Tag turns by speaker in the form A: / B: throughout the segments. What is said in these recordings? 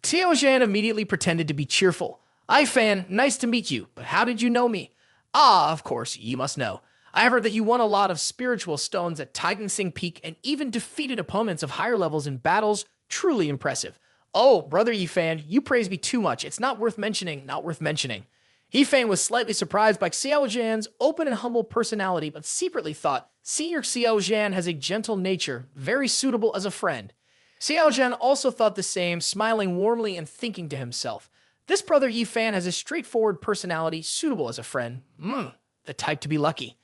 A: Xiao Zhan immediately pretended to be cheerful. "Ai Fan, nice to meet you, but how did you know me?" "Ah, of course, you must know. I heard that you won a lot of spiritual stones at Titan Sing Peak and even defeated opponents of higher levels in battles. Truly impressive." "Oh, brother Yifan, you praise me too much. It's not worth mentioning, not worth mentioning." Yifan was slightly surprised by Xiao Zhan's open and humble personality, but secretly thought, Senior Xiao Zhan has a gentle nature, very suitable as a friend. Xiao Zhan also thought the same, smiling warmly and thinking to himself, this brother Yifan has a straightforward personality, suitable as a friend. The type to be lucky.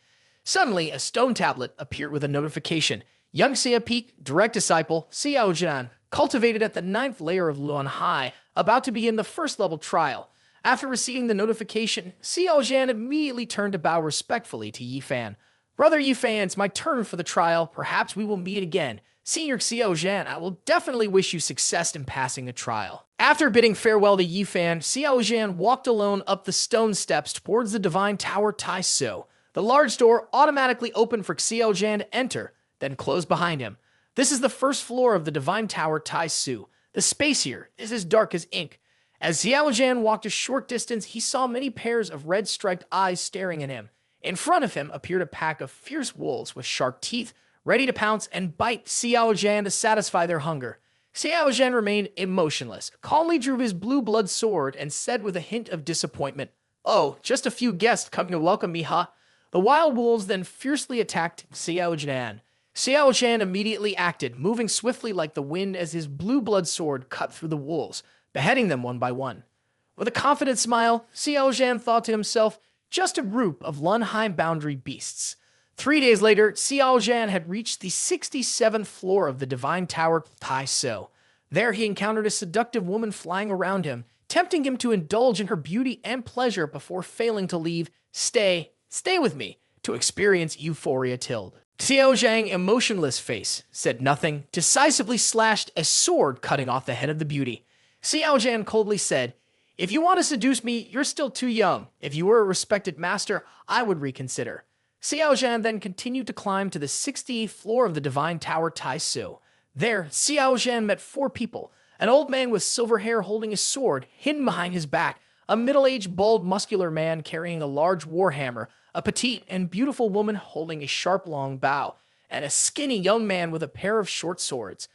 A: Suddenly, a stone tablet appeared with a notification. Young Xia Peak, direct disciple, Xiao Zhan, cultivated at the 9th layer of Luan Hai, about to begin the first level trial. After receiving the notification, Xiao Zhan immediately turned to bow respectfully to Yifan. Brother Yifan, it's my turn for the trial. Perhaps we will meet again. Senior Xiao Zhan, I will definitely wish you success in passing the trial. After bidding farewell to Yifan, Xiao Zhan walked alone up the stone steps towards the Divine Tower Tai So. The large door automatically opened for Xiao Zhan to enter, then closed behind him. This is the first floor of the Divine Tower Tai So. The space here is as dark as ink. As Xiao Zhan walked a short distance, he saw many pairs of red-striped eyes staring at him. In front of him appeared a pack of fierce wolves with sharp teeth, ready to pounce and bite Xiao Zhan to satisfy their hunger. Xiao Zhan remained emotionless, calmly drew his blue blood sword, and said with a hint of disappointment, "Oh, just a few guests coming to welcome me, huh?" The wild wolves then fiercely attacked Xiao Zhan. Xiao Zhan immediately acted, moving swiftly like the wind as his blue blood sword cut through the wolves, beheading them one by one. With a confident smile, Xiao Zhan thought to himself, just a group of Lunheim boundary beasts. 3 days later, Xiao Zhan had reached the 67th floor of the Divine Tower Tai So. There he encountered a seductive woman flying around him, tempting him to indulge in her beauty and pleasure before failing to leave. Stay with me, to experience euphoria tilled. Xiao Zhang, emotionless face, said nothing, decisively slashed a sword cutting off the head of the beauty. Xiao Zhan coldly said, "If you want to seduce me, you're still too young. If you were a respected master, I would reconsider." Xiao Zhan then continued to climb to the 68th floor of the Divine Tower Tai So. There, Xiao Zhan met 4 people, an old man with silver hair holding a sword hidden behind his back, a middle-aged, bald, muscular man carrying a large warhammer, a petite and beautiful woman holding a sharp, long bow, and a skinny young man with a pair of short swords.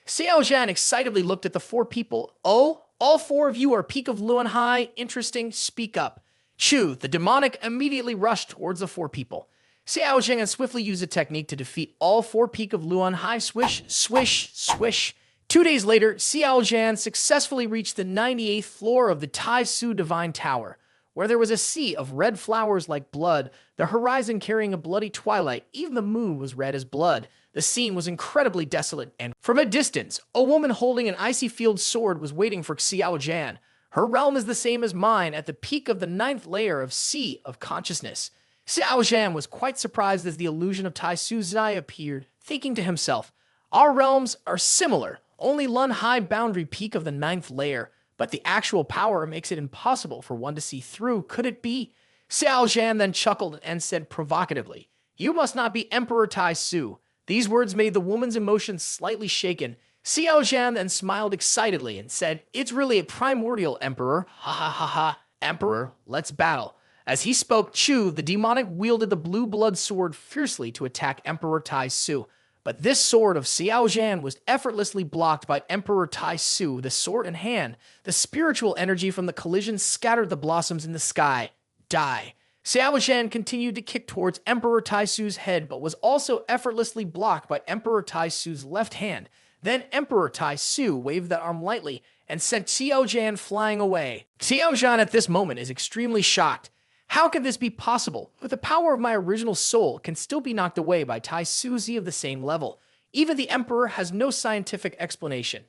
A: Xiao Zhan excitedly looked at the 4 people. "Oh, all 4 of you are Peak of Luan Hai? Interesting, speak up." Chu, the demonic, immediately rushed towards the 4 people. Xiao Zhan swiftly used a technique to defeat all 4 Peak of Luan Hai. Swish, swish, swish. 2 days later, Xiao Zhan successfully reached the 98th floor of the Tai So Divine Tower, where there was a sea of red flowers like blood, the horizon carrying a bloody twilight. Even the moon was red as blood. The scene was incredibly desolate, and from a distance, a woman holding an icy field sword was waiting for Xiao Zhan. Her realm is the same as mine, at the peak of the 9th layer of Sea of Consciousness. Xiao Zhan was quite surprised as the illusion of Tai Su Zai appeared, thinking to himself, our realms are similar, only Lun Hai boundary peak of the 9th layer, but the actual power makes it impossible for one to see through. Could it be? Xiao Zhan then chuckled and said provocatively, "You must not be Emperor Tai Su." These words made the woman's emotions slightly shaken. Xiao Zhan then smiled excitedly and said, "It's really a primordial emperor. Ha ha ha ha. Emperor, let's battle." As he spoke, Chu, the demonic, wielded the blue blood sword fiercely to attack Emperor Tai Su. But this sword of Xiao Zhan was effortlessly blocked by Emperor Tai Su, the sword in hand. The spiritual energy from the collision scattered the blossoms in the sky. Die. Xiao Zhan continued to kick towards Emperor Tai Su's head, but was also effortlessly blocked by Emperor Tai Su's left hand. Then Emperor Tai Su waved that arm lightly and sent Xiao Zhan flying away. Xiao Zhan at this moment is extremely shocked. How can this be possible? With the power of my original soul can still be knocked away by Tai Suzi of the same level. Even the Emperor has no scientific explanation.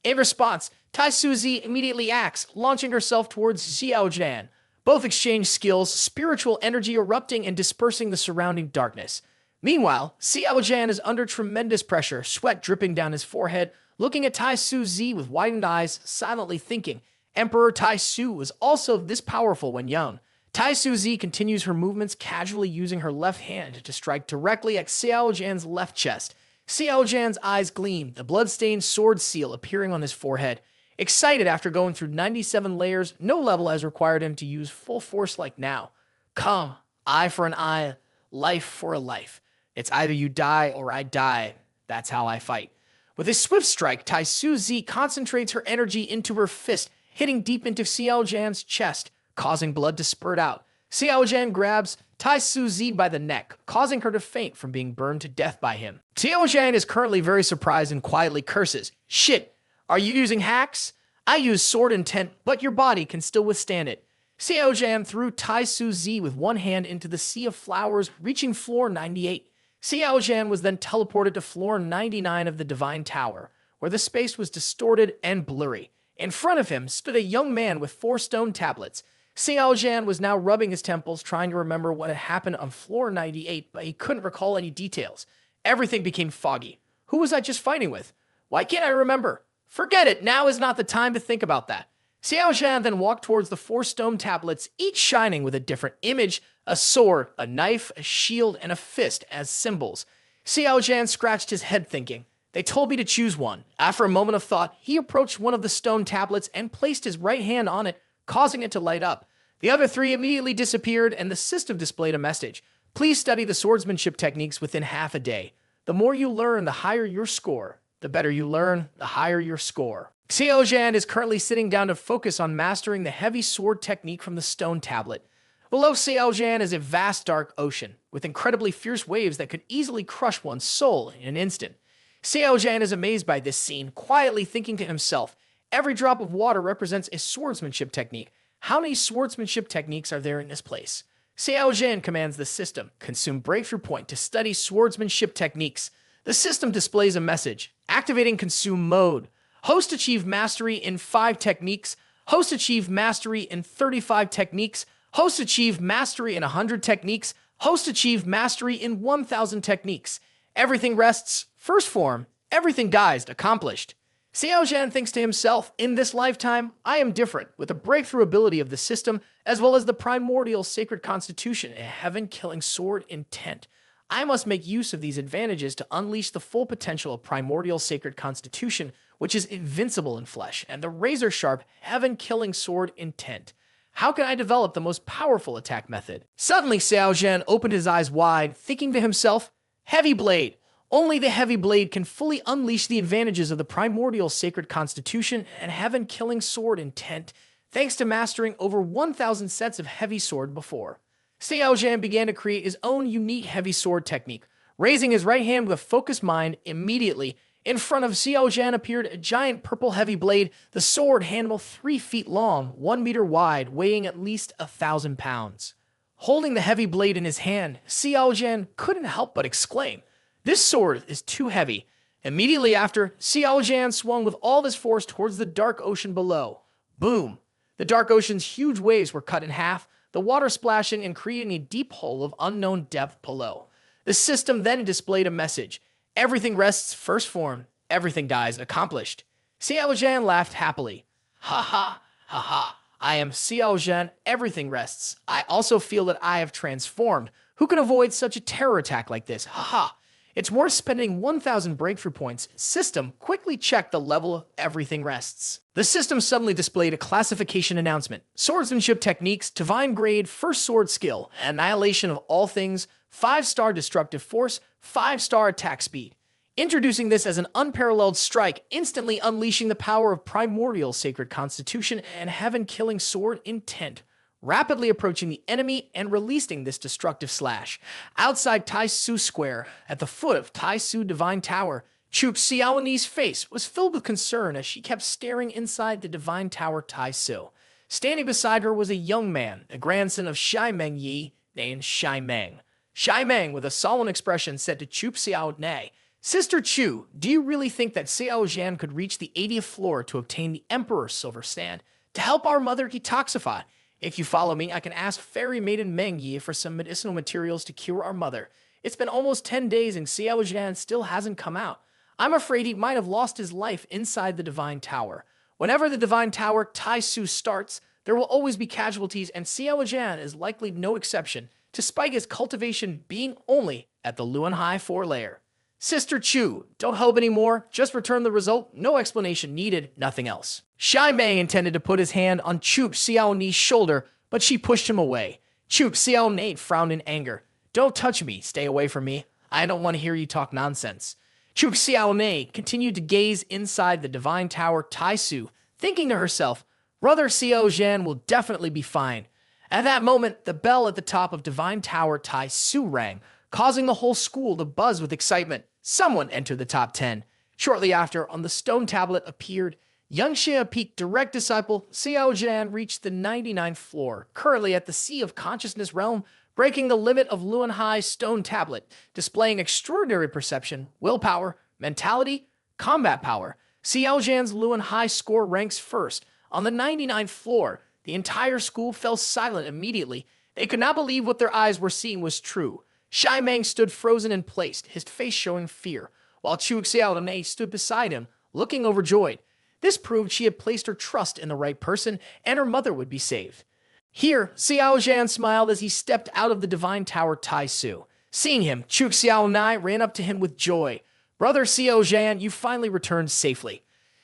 A: In response, Tai Suzi immediately acts, launching herself towards Xiao Zhan. Both exchange skills, spiritual energy erupting and dispersing the surrounding darkness. Meanwhile, Xiao Zhan is under tremendous pressure, sweat dripping down his forehead, looking at Tai Suzi with widened eyes, silently thinking, Emperor Tai Su was also this powerful when young. Tai Suzi continues her movements, casually using her left hand to strike directly at Xiao Zhan's left chest. Xiao Zhan's eyes gleamed, the blood-stained sword seal appearing on his forehead. Excited after going through 97 layers, no level has required him to use full force like now. Come, eye for an eye, life for a life. It's either you die or I die. That's how I fight. With a swift strike, Tai Su Z concentrates her energy into her fist, hitting deep into Xiao Zhan's chest, causing blood to spurt out. Xiao Zhan grabs Tai Su Z by the neck, causing her to faint from being burned to death by him. Xiao Zhan is currently very surprised and quietly curses. Shit, are you using hacks? I use sword intent, but your body can still withstand it. Xiao Zhan threw Tai Su Z with one hand into the sea of flowers, reaching floor 98. Xiao Zhan was then teleported to floor 99 of the Divine Tower, where the space was distorted and blurry. In front of him stood a young man with 4 stone tablets. Xiao Zhan was now rubbing his temples, trying to remember what had happened on floor 98, but he couldn't recall any details. Everything became foggy. Who was I just fighting with? Why can't I remember? Forget it, now is not the time to think about that. Xiao Zhan then walked towards the 4 stone tablets, each shining with a different image, a sword, a knife, a shield, and a fist as symbols. Xiao Zhan scratched his head thinking, they told me to choose one. After a moment of thought, he approached one of the stone tablets and placed his right hand on it, causing it to light up. The other 3 immediately disappeared, and the system displayed a message. Please study the swordsmanship techniques within half a day. The more you learn, the higher your score. The better you learn, the higher your score. Xiao Zhan is currently sitting down to focus on mastering the heavy sword technique from the stone tablet. Below Xiao Zhan is a vast dark ocean, with incredibly fierce waves that could easily crush one's soul in an instant. Xiao Zhan is amazed by this scene, quietly thinking to himself, every drop of water represents a swordsmanship technique. How many swordsmanship techniques are there in this place? Xiao Zhan commands the system, consume breakthrough point to study swordsmanship techniques. The system displays a message, activating consume mode. Host achieve mastery in 5 techniques. Host achieve mastery in 35 techniques. Host achieve mastery in 100 techniques. Host achieve mastery in 1,000 techniques. Everything rests, first form, everything dies, accomplished. Xiao Zhan thinks to himself, in this lifetime, I am different, with the breakthrough ability of the system, as well as the primordial sacred constitution and heaven-killing sword intent. I must make use of these advantages to unleash the full potential of primordial sacred constitution, which is invincible in flesh, and the razor-sharp, heaven-killing sword intent. How can I develop the most powerful attack method? Suddenly, Xiao Zhan opened his eyes wide, thinking to himself, Heavy Blade! Only the Heavy Blade can fully unleash the advantages of the primordial sacred constitution and heaven-killing sword intent, thanks to mastering over 1,000 sets of heavy sword before. Xiao Zhan began to create his own unique heavy sword technique. Raising his right hand with a focused mind, immediately, in front of Xiao Zhan appeared a giant purple heavy blade, the sword handle 3 feet long, 1 meter wide, weighing at least 1,000 pounds. Holding the heavy blade in his hand, Xiao Zhan couldn't help but exclaim, This sword is too heavy. Immediately after, Xiao Zhan swung with all his force towards the dark ocean below. Boom! The dark ocean's huge waves were cut in half, the water splashing and creating a deep hole of unknown depth below. The system then displayed a message. Everything rests first form, everything dies accomplished. Xiao Zhan laughed happily. Ha ha, ha ha. I am Xiao Zhan, everything rests. I also feel that I have transformed. Who can avoid such a terror attack like this? Ha ha. It's worth spending 1,000 breakthrough points. System, quickly check the level of everything rests. The system suddenly displayed a classification announcement. Swordsmanship techniques, divine grade, first sword skill, annihilation of all things, 5-star destructive force, 5-star attack speed. Introducing this as an unparalleled strike, instantly unleashing the power of primordial sacred constitution and heaven-killing sword intent. Rapidly approaching the enemy and releasing this destructive slash. Outside Tai Su Square, at the foot of Tai Su Divine Tower, Chu Xiaoni's face was filled with concern as she kept staring inside the Divine Tower Tai Su. Standing beside her was a young man, the grandson of Shai Meng Yi, named Shai Meng. Shai Meng, with a solemn expression, said to Chu Xiaonei, Sister Chu, do you really think that Xiao Zhan could reach the 80th floor to obtain the Emperor's silver stand to help our mother detoxify? If you follow me, I can ask Fairy Maiden Meng Yi for some medicinal materials to cure our mother. It's been almost 10 days and Xiao Zhan still hasn't come out. I'm afraid he might have lost his life inside the Divine Tower. Whenever the Divine Tower Tai Su starts, there will always be casualties and Xiao Zhan is likely no exception, despite his cultivation being only at the Luanhai 4 layer. Sister Chu, don't hope anymore. Just return the result. No explanation needed, nothing else. Shai Meng intended to put his hand on Chuk Xiaoni's shoulder, but she pushed him away. Chuk Xiaoni frowned in anger. Don't touch me. Stay away from me. I don't want to hear you talk nonsense. Chuk Xiaoni continued to gaze inside the divine tower Taisu, thinking to herself, Brother Xiao Zhan will definitely be fine. At that moment, the bell at the top of divine tower Taisu rang, causing the whole school to buzz with excitement. Someone entered the top 10. Shortly after, on the stone tablet appeared Yangxia Peak direct disciple Xiao Zhan reached the 99th floor, currently at the Sea of Consciousness realm, breaking the limit of Luan Hai's stone tablet, displaying extraordinary perception, willpower, mentality, combat power. Xiao Zhan's Luan Hai score ranks first. On the 99th floor, the entire school fell silent immediately. They could not believe what their eyes were seeing was true. Shai Meng stood frozen in place, his face showing fear, while Chu Xiaolonei stood beside him, looking overjoyed. This proved she had placed her trust in the right person, and her mother would be saved. Here, Xiao Zhan smiled as he stepped out of the divine tower Taisu. Seeing him, Chu Xiaolonei ran up to him with joy. Brother Xiao Zhan, you finally returned safely.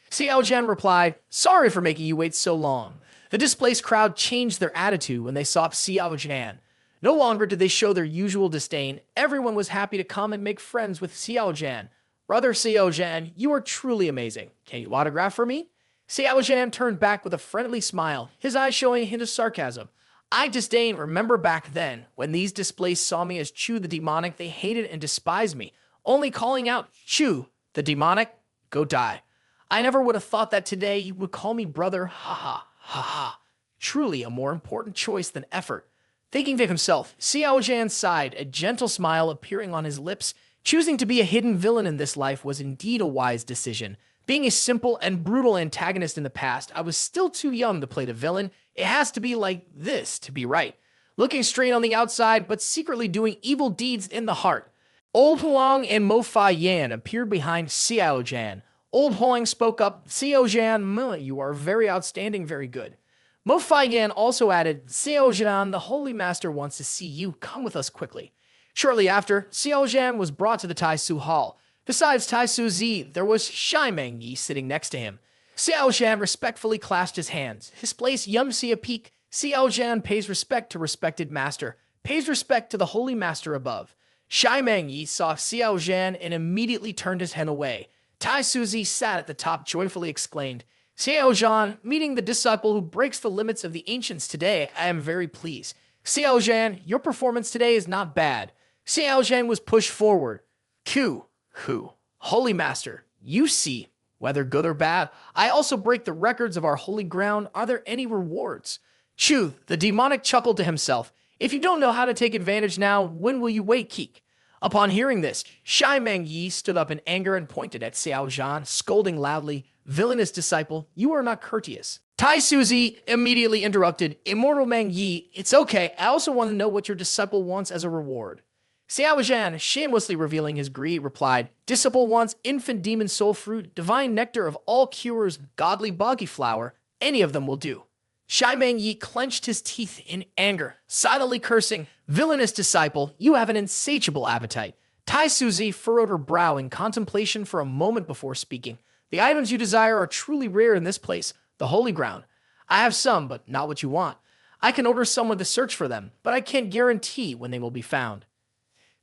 A: Xiao Zhan replied, Sorry for making you wait so long. The displaced crowd changed their attitude when they saw Xiao Zhan. No longer did they show their usual disdain. Everyone was happy to come and make friends with Xiao Zhan. Brother Xiao Zhan, you are truly amazing. Can you autograph for me? Xiao Zhan turned back with a friendly smile, his eyes showing a hint of sarcasm. I disdain. Remember back then, when these displaced saw me as Chu the demonic, they hated and despised me, only calling out, Chu the demonic, go die. I never would have thought that today you would call me brother, ha ha, ha ha. Truly a more important choice than effort. Thinking to himself, Xiao Zhan sighed, a gentle smile appearing on his lips. Choosing to be a hidden villain in this life was indeed a wise decision. Being a simple and brutal antagonist in the past, I was still too young to play the villain. It has to be like this to be right. Looking straight on the outside, but secretly doing evil deeds in the heart. Old Huang and Mo Fa Yan appeared behind Xiao Zhan. Old Huang spoke up, Xiao Zhan, you are very outstanding, very good. Mo Fa Yan also added, Xiao Zhan, the Holy Master wants to see you. Come with us quickly. Shortly after, Xiao Zhan was brought to the Taisu Hall. Besides Taisu Zi, there was Shai Meng Yi sitting next to him. Xiao Zhan respectfully clasped his hands. His place Yangxia Peak. Xiao Zhan pays respect to respected master, pays respect to the Holy Master above. Shai Meng Yi saw Xiao Zhan and immediately turned his head away. Taisu Zi sat at the top joyfully exclaimed, Xiao Zhan, meeting the disciple who breaks the limits of the ancients today, I am very pleased. Xiao Zhan, your performance today is not bad. Xiao Zhan was pushed forward. Q, who? Holy Master, you see, whether good or bad, I also break the records of our holy ground. Are there any rewards? Chu, the demonic chuckled to himself. If you don't know how to take advantage now, when will you wait, Keek? Upon hearing this, Shai Meng Yi stood up in anger and pointed at Xiao Zhan, scolding loudly, Villainous disciple, you are not courteous. Tai Suzy immediately interrupted, Immortal Meng Yi, it's okay, I also want to know what your disciple wants as a reward. Xiao Zhan, shamelessly revealing his greed, replied, Disciple wants infant demon soul fruit, divine nectar of all cures, godly boggy flower, any of them will do. Shai Meng Yi clenched his teeth in anger, silently cursing, Villainous disciple, you have an insatiable appetite. Tai Suzy furrowed her brow in contemplation for a moment before speaking. The items you desire are truly rare in this place, the holy ground. I have some, but not what you want. I can order someone to search for them, but I can't guarantee when they will be found.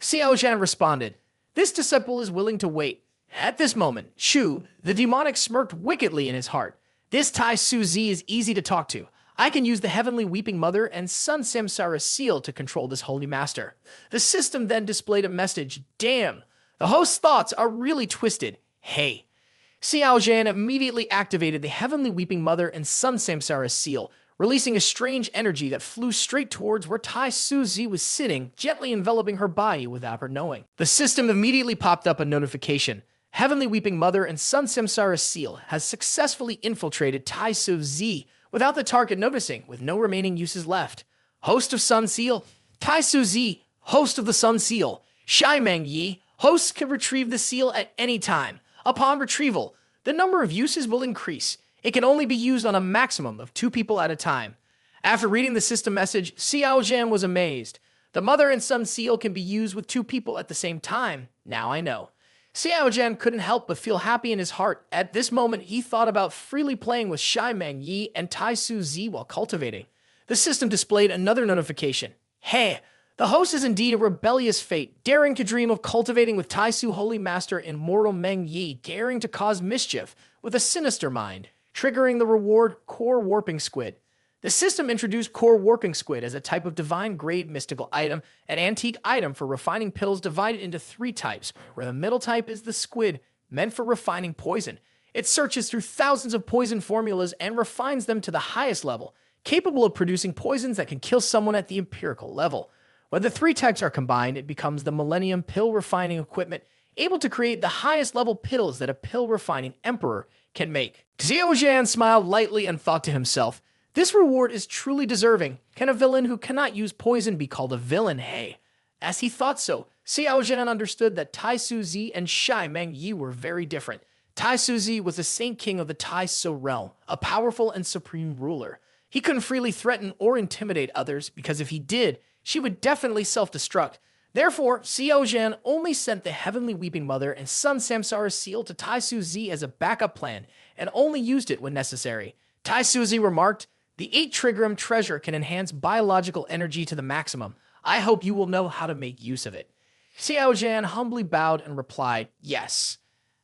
A: Xiao Zhan responded, This disciple is willing to wait. At this moment, Shu, the demonic, smirked wickedly in his heart. This Tai Suzy is easy to talk to. I can use the Heavenly Weeping Mother and Sun Samsara Seal to control this holy master. The system then displayed a message, Damn, the host's thoughts are really twisted. Hey. Xiao Zhan immediately activated the Heavenly Weeping Mother and Sun Samsara Seal, releasing a strange energy that flew straight towards where Tai Suzy was sitting, gently enveloping her body without her knowing. The system immediately popped up a notification. Heavenly Weeping Mother and Sun Samsara Seal has successfully infiltrated Tai Suzy without the target noticing, with no remaining uses left. Host of Sun Seal, Tai Suzy, host of the Sun Seal. Shai Meng Yi, hosts can retrieve the seal at any time. Upon retrieval, the number of uses will increase. It can only be used on a maximum of 2 people at a time. After reading the system message, Xiao Zhan was amazed. The Mother and Sun Seal can be used with 2 people at the same time. Now I know. Xiao Zhan couldn't help but feel happy in his heart. At this moment, he thought about freely playing with Shai Meng Yi and Tai Su Zi while cultivating. The system displayed another notification. Hey, the host is indeed a rebellious fate, daring to dream of cultivating with Tai Su Holy Master and mortal Meng Yi, daring to cause mischief with a sinister mind, triggering the reward Core Warping Squid. The system introduced Core Warping Squid as a type of divine-grade mystical item, an antique item for refining pills divided into 3 types, where the middle type is the squid, meant for refining poison. It searches through thousands of poison formulas and refines them to the highest level, capable of producing poisons that can kill someone at the empirical level. When the 3 types are combined, it becomes the Millennium Pill Refining Equipment, able to create the highest level pills that a pill refining emperor can make. Xiao Zhan smiled lightly and thought to himself, this reward is truly deserving. Can a villain who cannot use poison be called a villain? Hey. As he thought so, Xiao Zhan understood that Tai Su Zi and Shai Meng Yi were very different. Tai Su Zi was the Saint King of the Tai So realm, a powerful and supreme ruler. He couldn't freely threaten or intimidate others because if he did, she would definitely self-destruct. Therefore, Xiao Zhan only sent the Heavenly Weeping Mother and Sun Samsara seal to Tai Su Zi as a backup plan and only used it when necessary. Tai Su Zi remarked, the 8 Trigram treasure can enhance biological energy to the maximum. I hope you will know how to make use of it. Xiao Zhan humbly bowed and replied, yes.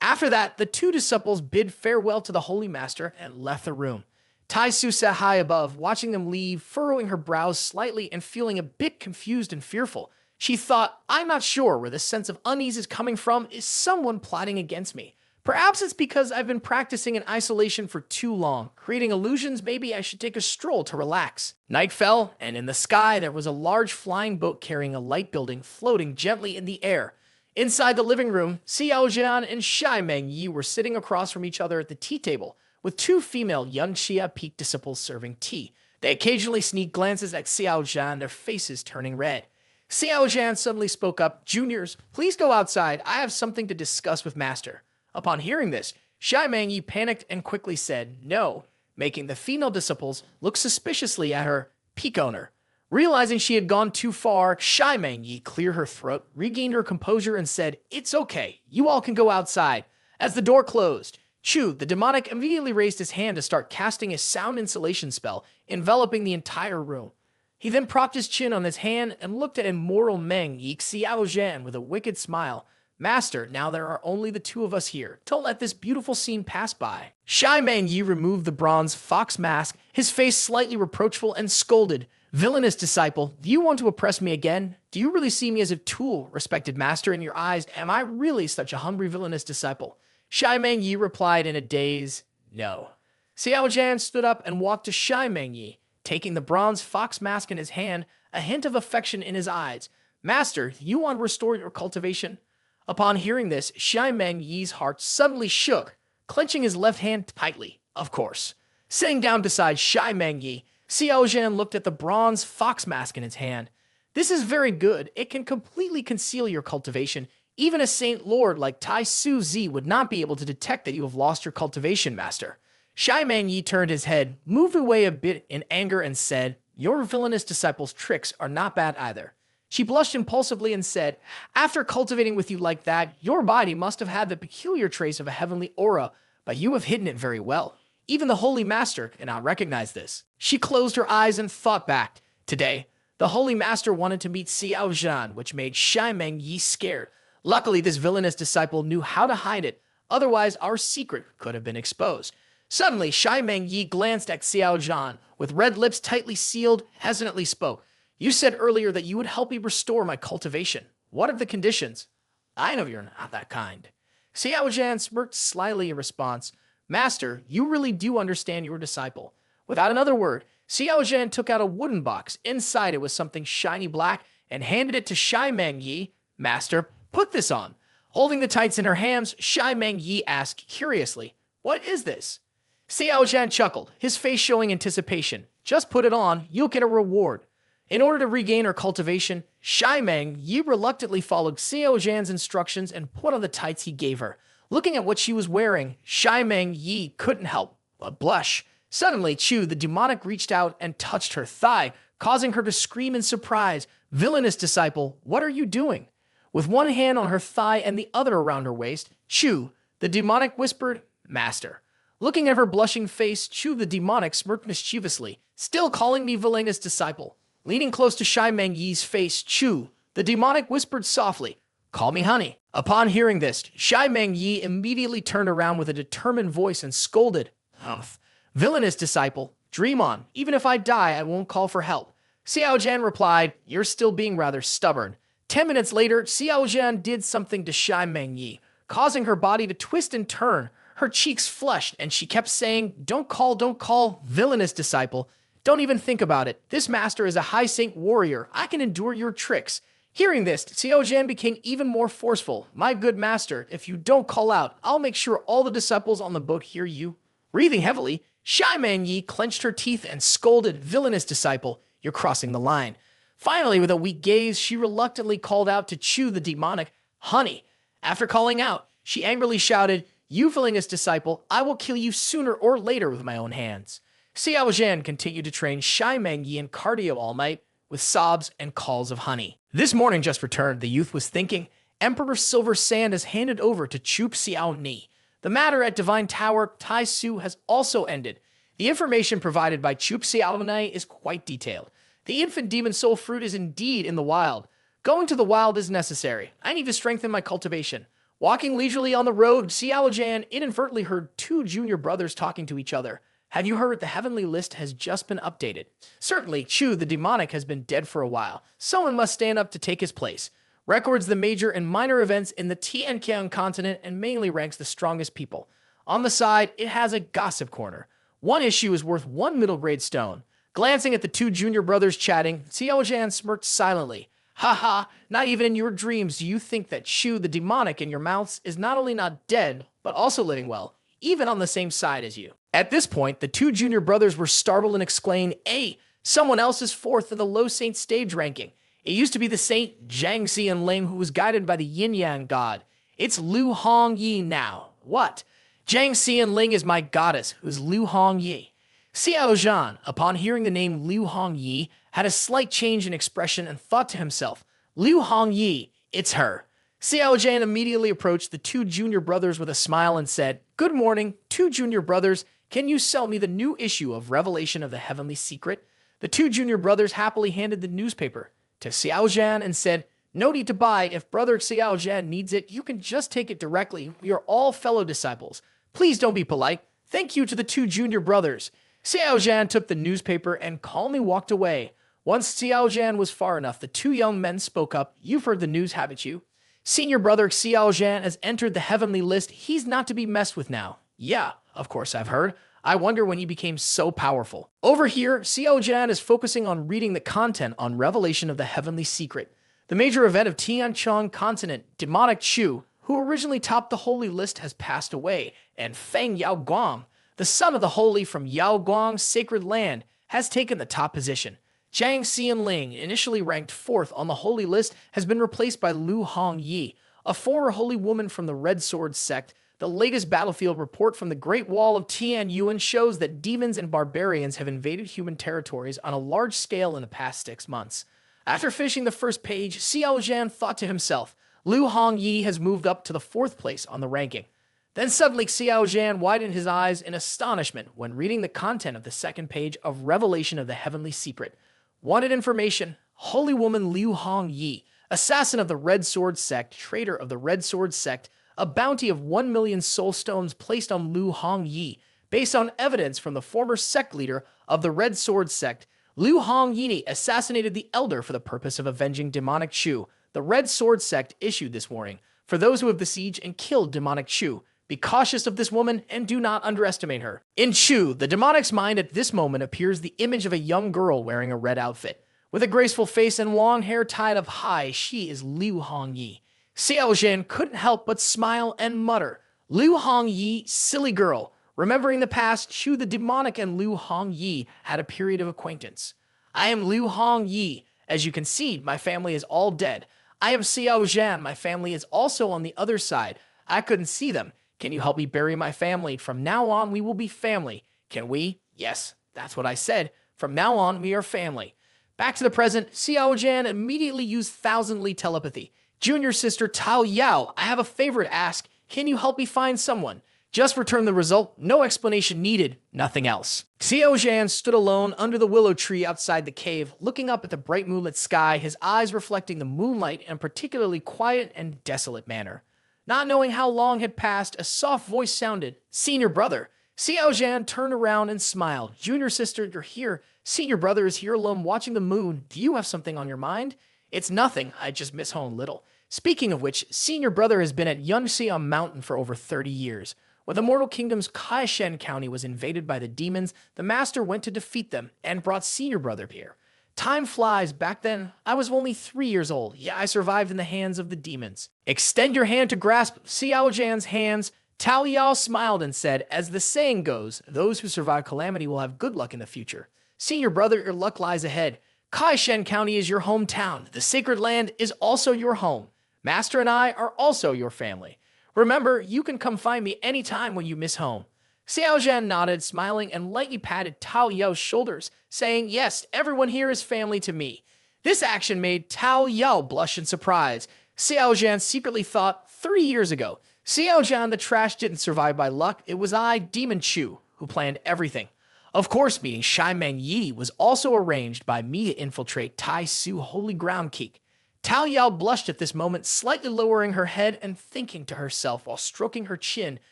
A: After that, the 2 disciples bid farewell to the Holy Master and left the room. Tai Su sat high above, watching them leave, furrowing her brows slightly and feeling a bit confused and fearful. She thought, I'm not sure where this sense of unease is coming from. Is someone plotting against me? Perhaps it's because I've been practicing in isolation for too long, creating illusions. Maybe I should take a stroll to relax. Night fell, and in the sky there was a large flying boat carrying a light building floating gently in the air. Inside the living room, Xiao Zhan and Shai Meng Yi were sitting across from each other at the tea table, with 2 female young Xia Peak disciples serving tea. They occasionally sneaked glances at Xiao Zhan, their faces turning red. Xiao Zhan suddenly spoke up, Juniors, please go outside. I have something to discuss with Master. Upon hearing this, Shai Meng Yi panicked and quickly said no, making the female disciples look suspiciously at her peak owner. Realizing she had gone too far, Shai Meng Yi cleared her throat, regained her composure, and said, it's okay, you all can go outside. As the door closed, Chu, the demonic, immediately raised his hand to start casting a sound insulation spell, enveloping the entire room. He then propped his chin on his hand and looked at immoral Meng Yi Xiao Zhan with a wicked smile. Master, now there are only the 2 of us here. Don't let this beautiful scene pass by. Shai Meng Yi removed the bronze fox mask, his face slightly reproachful, and scolded, villainous disciple, do you want to oppress me again? Do you really see me as a tool, respected master, in your eyes? Am I really such a hungry villainous disciple? Shai Meng Yi replied in a daze, no. Xiao Zhan stood up and walked to Shai Meng Yi, taking the bronze fox mask in his hand, a hint of affection in his eyes. Master, you want to restore your cultivation? Upon hearing this, Shai Meng Yi's heart suddenly shook, clenching his left hand tightly, of course. Sitting down beside Shai Meng Yi, Xiao Zhan looked at the bronze fox mask in his hand. This is very good. It can completely conceal your cultivation. Even a saint lord like Tai Su Zi would not be able to detect that you have lost your cultivation, master. Shai Meng Yi turned his head, moved away a bit in anger, and said, your villainous disciple's tricks are not bad either. She blushed impulsively and said, after cultivating with you like that, your body must have had the peculiar trace of a heavenly aura, but you have hidden it very well. Even the Holy Master cannot recognize this. She closed her eyes and thought back. Today, the Holy Master wanted to meet Xiao Zhan, which made Shai Meng Yi scared. Luckily, this villainous disciple knew how to hide it. Otherwise, our secret could have been exposed. Suddenly, Shai Meng Yi glanced at Xiao Zhan. With red lips tightly sealed, hesitantly spoke. You said earlier that you would help me restore my cultivation. What are the conditions? I know you're not that kind. Xiao Zhan smirked slyly in response. Master, you really do understand your disciple. Without another word, Xiao Zhan took out a wooden box. Inside it was something shiny black and handed it to Shai Meng Yi. Master, put this on. Holding the tights in her hands, Shai Meng Yi asked curiously, what is this? Xiao Zhan chuckled, his face showing anticipation. Just put it on, you'll get a reward. In order to regain her cultivation, Shai Meng Yi reluctantly followed Xiao Zhan's instructions and put on the tights he gave her. Looking at what she was wearing, Shai Meng Yi couldn't help but blush. Suddenly, Chu, the demonic, reached out and touched her thigh, causing her to scream in surprise. Villainous disciple, what are you doing? With one hand on her thigh and the other around her waist, Chu, the demonic, whispered, "Master." Looking at her blushing face, Chu the demonic smirked mischievously, "Still calling me Velena's disciple." Leaning close to Shai Meng Yi's face, Chu, the demonic, whispered softly, "Call me honey." Upon hearing this, Shai Meng Yi immediately turned around with a determined voice and scolded, "Humph, villainous disciple, dream on. Even if I die, I won't call for help." Xiao Zhan replied, "You're still being rather stubborn." 10 minutes later, Xiao Zhan did something to Shai Meng Yi, causing her body to twist and turn. Her cheeks flushed, and she kept saying, don't call, villainous disciple. Don't even think about it. This master is a high saint warrior. I can endure your tricks." Hearing this, Xiao Zhan became even more forceful. "My good master, if you don't call out, I'll make sure all the disciples on the boat hear you." Breathing heavily, Shai Meng Yi clenched her teeth and scolded, "Villainous disciple, you're crossing the line." Finally, with a weak gaze, she reluctantly called out to Chu the demonic, "Honey." After calling out, she angrily shouted, "You villainous disciple, I will kill you sooner or later with my own hands." Xiao Zhan continued to train Shai Meng Yi in cardio all night, with sobs and calls of honey. This morning just returned, the youth was thinking, Emperor Silver Sand is handed over to Chup Xiao Ni. The matter at Divine Tower Tai Su has also ended. The information provided by Chup Xiao Ni is quite detailed. The infant demon soul fruit is indeed in the wild. Going to the wild is necessary. I need to strengthen my cultivation. Walking leisurely on the road, Xiao Zhan inadvertently heard two junior brothers talking to each other. "Have you heard the heavenly list has just been updated?" Certainly, Chu the demonic has been dead for a while. Someone must stand up to take his place. Records the major and minor events in the Tianqiang continent and mainly ranks the strongest people. On the side, it has a gossip corner. One issue is worth one middle grade stone. Glancing at the two junior brothers chatting, Xiao Zhan smirked silently. "Ha ha, not even in your dreams do you think that Chu the demonic in your mouths is not only not dead, but also living well, even on the same side as you." At this point, the two junior brothers were startled and exclaimed, "Hey, someone else is fourth in the low saint stage ranking. It used to be the saint Zhang Xian Ling who was guided by the yin-yang god. It's Liu Hong Yi now." "What?" "Zhang Xian Ling is my goddess, who's Liu Hong Yi." Xiao Zhan, upon hearing the name Liu Hong Yi, had a slight change in expression and thought to himself, "Liu Hong Yi, it's her." Xiao Zhan immediately approached the two junior brothers with a smile and said, "Good morning, two junior brothers. Can you sell me the new issue of Revelation of the Heavenly Secret?" The two junior brothers happily handed the newspaper to Xiao Zhan and said, "No need to buy. If brother Xiao Zhan needs it, you can just take it directly. We are all fellow disciples. Please don't be polite. Thank you to the two junior brothers." Xiao Zhan took the newspaper and calmly walked away. Once Xiao Zhan was far enough, the two young men spoke up. "You've heard the news, haven't you? Senior brother Xiao Zhan has entered the heavenly list. He's not to be messed with now." "Yeah, of course I've heard. I wonder when he became so powerful." Over here, Xiao Zhan is focusing on reading the content on Revelation of the Heavenly Secret. The major event of Tianqiang continent, demonic Chu, who originally topped the holy list, has passed away, and Feng Yaoguang, the son of the holy from Yaoguang's sacred land, has taken the top position. Zhang Xian Ling, initially ranked fourth on the holy list, has been replaced by Liu Hong Yi, a former holy woman from the Red Sword sect. The latest battlefield report from the Great Wall of Tianyuan shows that demons and barbarians have invaded human territories on a large scale in the past 6 months. After finishing the first page, Xiao Zhan thought to himself, Liu Hong Yi has moved up to the 4th place on the ranking. Then suddenly Xiao Zhan widened his eyes in astonishment when reading the content of the 2nd page of Revelation of the Heavenly Secret. Wanted information, holy woman Liu Hong Yi, assassin of the Red Sword sect, traitor of the Red Sword sect, a bounty of 1 million soul stones placed on Liu Hong Yi, based on evidence from the former sect leader of the Red Sword sect. Liu Hong Yi assassinated the elder for the purpose of avenging demonic Chu. The Red Sword sect issued this warning for those who have besieged and killed demonic Chu. Be cautious of this woman and do not underestimate her. In Chu, the demonic's mind at this moment appears the image of a young girl wearing a red outfit. With a graceful face and long hair tied up high, she is Liu Hong Yi. Xiao Zhan couldn't help but smile and mutter, Liu Hong Yi, silly girl. Remembering the past, Chu the demonic and Liu Hong Yi had a period of acquaintance. I am Liu Hong Yi. As you can see, my family is all dead. I am Xiao Zhan. My family is also on the other side. I couldn't see them. Can you help me bury my family? From now on, we will be family. Can we? Yes, that's what I said. From now on, we are family. Back to the present, Xiao Zhan immediately used thousand-li telepathy. Junior sister Tao Yao, I have a favor to ask. Can you help me find someone? Just return the result, no explanation needed, nothing else. Xiao Zhan stood alone under the willow tree outside the cave, looking up at the bright moonlit sky, his eyes reflecting the moonlight in a particularly quiet and desolate manner. Not knowing how long had passed, a soft voice sounded, "Senior brother." Xiao Zhan turned around and smiled. "Junior sister, you're here. Senior brother is here alone watching the moon. Do you have something on your mind?" "It's nothing. I just miss home a little." Speaking of which, senior brother has been at Yunxiang Mountain for over 30 years. When the Mortal Kingdom's Kaishan County was invaded by the demons, the master went to defeat them and brought senior brother here. Time flies. Back then, I was only 3 years old. Yeah, I survived in the hands of the demons. Extend your hand to grasp Xiao Zhan's hands. Tao Yao smiled and said, "As the saying goes, those who survive calamity will have good luck in the future. Senior brother, your luck lies ahead. Kaishan County is your hometown. The sacred land is also your home. Master and I are also your family. Remember, you can come find me anytime when you miss home." Xiao Zhan nodded, smiling, and lightly patted Tao Yao's shoulders, saying, "Yes, everyone here is family to me." This action made Tao Yao blush in surprise. Xiao Zhan secretly thought, 3 years ago, Xiao Zhan the trash didn't survive by luck. It was I, Demon Chu, who planned everything. Of course, meeting Shaiman Yi was also arranged by me to infiltrate Tai Su Holy Ground Keek. Tao Yao blushed at this moment, slightly lowering her head and thinking to herself while stroking her chin.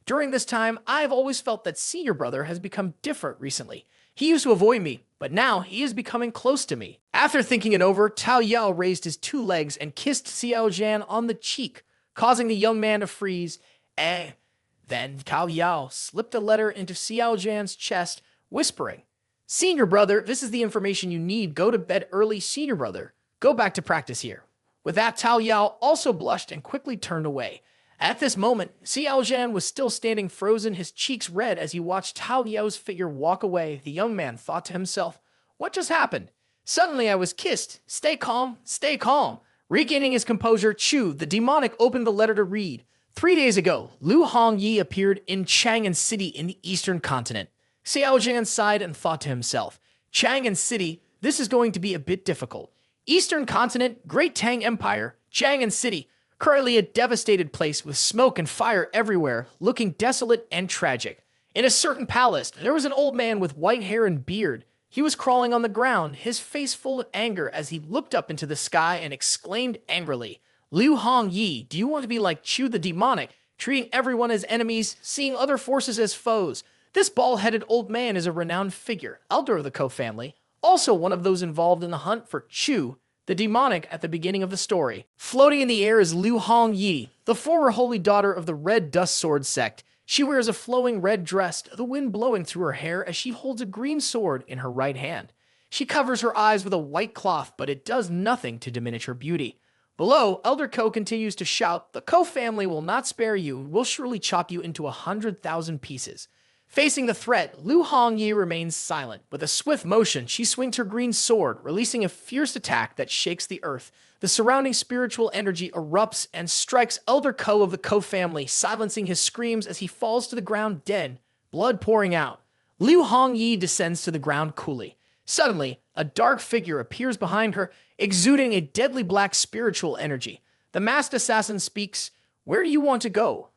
A: During this time, I have always felt that senior brother has become different recently. He used to avoid me, but now he is becoming close to me. After thinking it over, Tao Yao raised his 2 legs and kissed Xiao Zhan on the cheek, causing the young man to freeze. Then Tao Yao slipped a letter into Xiao Zhan's chest, whispering, "Senior brother, this is the information you need. Go to bed early, senior brother. Go back to practice here." With that, Tao Yao also blushed and quickly turned away. At this moment, Xiao Zhan was still standing frozen, his cheeks red as he watched Tao Yao's figure walk away. The young man thought to himself, "What just happened? Suddenly I was kissed. Stay calm, stay calm." Regaining his composure, Chu, the demonic, opened the letter to read. 3 days ago, Lu Hongyi appeared in Chang'an City in the eastern continent. Xiao Zhan sighed and thought to himself, "Chang'an City, this is going to be a bit difficult. Eastern continent, Great Tang Empire, Chang'an City, currently a devastated place with smoke and fire everywhere, looking desolate and tragic. In a certain palace, there was an old man with white hair and beard. He was crawling on the ground, his face full of anger as he looked up into the sky and exclaimed angrily, 'Liu Hongyi, do you want to be like Chu the demonic, treating everyone as enemies, seeing other forces as foes?' This bald-headed old man is a renowned figure, elder of the Ko family, also one of those involved in the hunt for Chu, the demonic at the beginning of the story. Floating in the air is Liu Hongyi, the former holy daughter of the Red Dust Sword sect. She wears a flowing red dress, the wind blowing through her hair as she holds a green sword in her right hand. She covers her eyes with a white cloth, but it does nothing to diminish her beauty. Below, Elder Ko continues to shout, 'The Ko family will not spare you, will surely chop you into 100,000 pieces.' Facing the threat, Liu Hongyi remains silent. With a swift motion, she swings her green sword, releasing a fierce attack that shakes the earth. The surrounding spiritual energy erupts and strikes Elder Ko of the Ko family, silencing his screams as he falls to the ground dead, blood pouring out. Liu Hongyi descends to the ground coolly. Suddenly, a dark figure appears behind her, exuding a deadly black spiritual energy. The masked assassin speaks, "Where do you want to go?"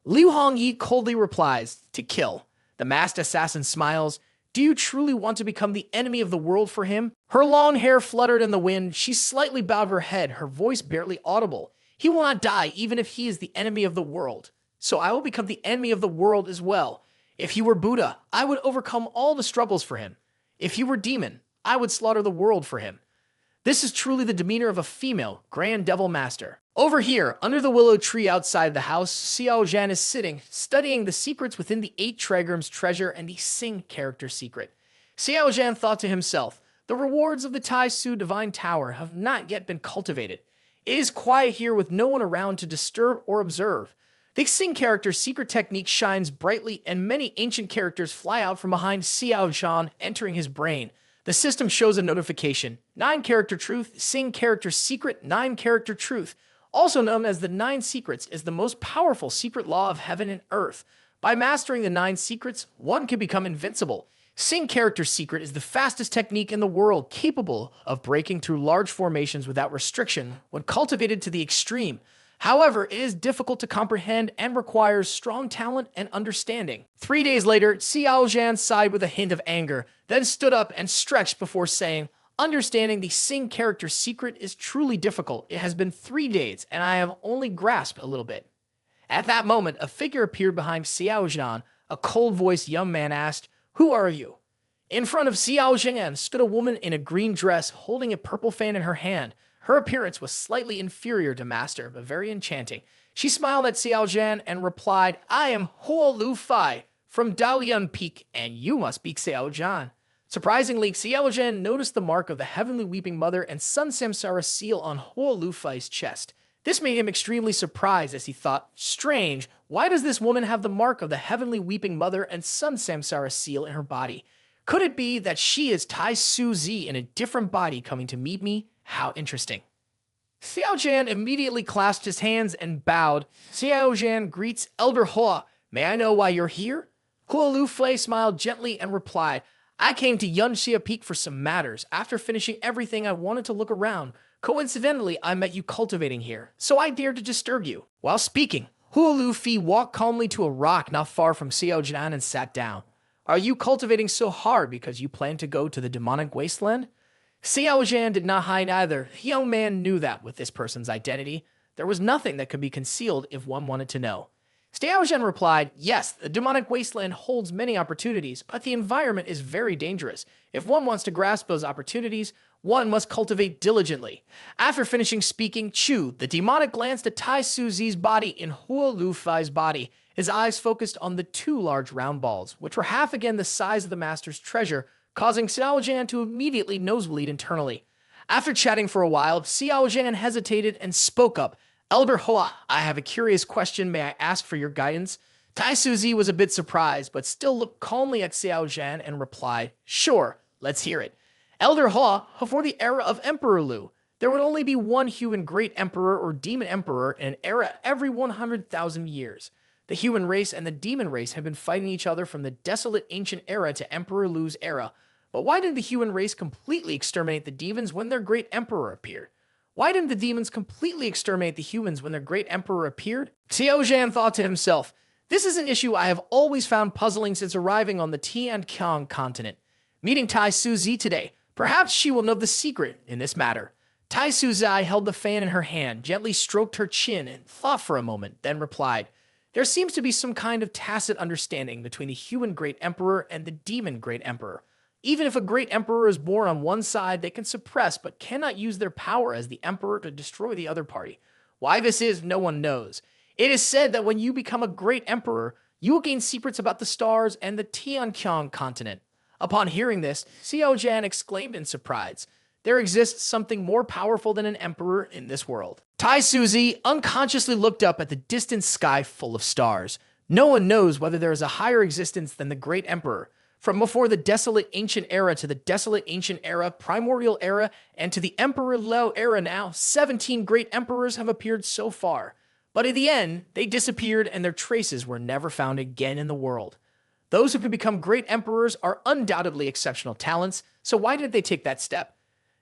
A: Liu Hongyi coldly replies, "To kill." The masked assassin smiles. "Do you truly want to become the enemy of the world for him?" Her long hair fluttered in the wind. She slightly bowed her head, her voice barely audible. "He will not die even if he is the enemy of the world. So I will become the enemy of the world as well. If he were Buddha, I would overcome all the struggles for him. If he were demon, I would slaughter the world for him." This is truly the demeanor of a female Grand Devil Master. Over here, under the willow tree outside the house, Xiao Zhan is sitting, studying the secrets within the 8 trigrams treasure and the Sing character secret. Xiao Zhan thought to himself, the rewards of the Tai Su Divine Tower have not yet been cultivated. It is quiet here with no one around to disturb or observe. The Sing character's secret technique shines brightly and many ancient characters fly out from behind Xiao Zhan, entering his brain. The system shows a notification. 9 character truth, Sing character secret, 9 character truth. Also known as the 9 secrets, is the most powerful secret law of heaven and earth. By mastering the 9 secrets, one can become invincible. Sing character secret is the fastest technique in the world, capable of breaking through large formations without restriction when cultivated to the extreme. However, it is difficult to comprehend and requires strong talent and understanding. 3 days later, Xiao Zhan sighed with a hint of anger, then stood up and stretched before saying, "Understanding the Sing character secret is truly difficult. It has been 3 days, and I have only grasped a little bit." At that moment, a figure appeared behind Xiao Zhan. A cold-voiced young man asked, "Who are you?" In front of Xiao Zhan stood a woman in a green dress holding a purple fan in her hand. Her appearance was slightly inferior to Master, but very enchanting. She smiled at Xiao Zhan and replied, "I am Huo Lu Fai from Daoyuan Peak, and you must be Xiao Zhan." Surprisingly, Xiao Zhan noticed the mark of the Heavenly Weeping Mother and Sun Samsara seal on Huo Lu Fai's chest. This made him extremely surprised as he thought, "Strange, why does this woman have the mark of the Heavenly Weeping Mother and Sun Samsara seal in her body? Could it be that she is Tai Su Zi in a different body coming to meet me? How interesting." Xiao Zhan immediately clasped his hands and bowed. Xiao Zhan greets Elder Hoa. "May I know why you're here?" Huo Lu Fei smiled gently and replied, "I came to Yunxia Peak for some matters. After finishing everything, I wanted to look around. Coincidentally, I met you cultivating here, so I dared to disturb you." While speaking, Huo Lu Fei walked calmly to a rock not far from Xiao Zhan and sat down. "Are you cultivating so hard because you plan to go to the demonic wasteland?" Xiao Zhan did not hide either. The young man knew that with this person's identity, there was nothing that could be concealed if one wanted to know. Xiao Zhan replied, "Yes, the demonic wasteland holds many opportunities, but the environment is very dangerous. If one wants to grasp those opportunities, one must cultivate diligently." After finishing speaking, Chu, the demonic, glanced at Tai Su Zi's body in Huo Lu Fai's body. His eyes focused on the two large round balls, which were half again the size of the master's treasure, causing Xiao Zhan to immediately nosebleed internally. After chatting for a while, Xiao Zhan hesitated and spoke up. "Elder Hoa, I have a curious question. May I ask for your guidance?" Tai Su Zi was a bit surprised, but still looked calmly at Xiao Zhan and replied, "Sure, let's hear it." "Elder Hoa, before the era of Emperor Lu, there would only be one human great emperor or demon emperor in an era every 100,000 years. The human race and the demon race have been fighting each other from the desolate ancient era to Emperor Lu's era. But why didn't the human race completely exterminate the demons when their great emperor appeared? Why didn't the demons completely exterminate the humans when their great emperor appeared?" Xiao Zhan thought to himself, "This is an issue I have always found puzzling since arriving on the Tianqiang continent. Meeting Tai Su Zi today, perhaps she will know the secret in this matter." Tai Su Zi held the fan in her hand, gently stroked her chin, and thought for a moment, then replied, "There seems to be some kind of tacit understanding between the human great emperor and the demon great emperor. Even if a great emperor is born on one side, they can suppress but cannot use their power as the emperor to destroy the other party. Why this is, no one knows. It is said that when you become a great emperor, you will gain secrets about the stars and the Tianqiang continent." Upon hearing this, Xiao Zhan exclaimed in surprise, "There exists something more powerful than an emperor in this world." Tai Su Zi unconsciously looked up at the distant sky full of stars. No one knows whether there is a higher existence than the great emperor. From before the desolate ancient era to the desolate ancient era, primordial era, and to the Emperor Lao era now, 17 great emperors have appeared so far. But in the end, they disappeared and their traces were never found again in the world. Those who can become great emperors are undoubtedly exceptional talents, so why did they take that step?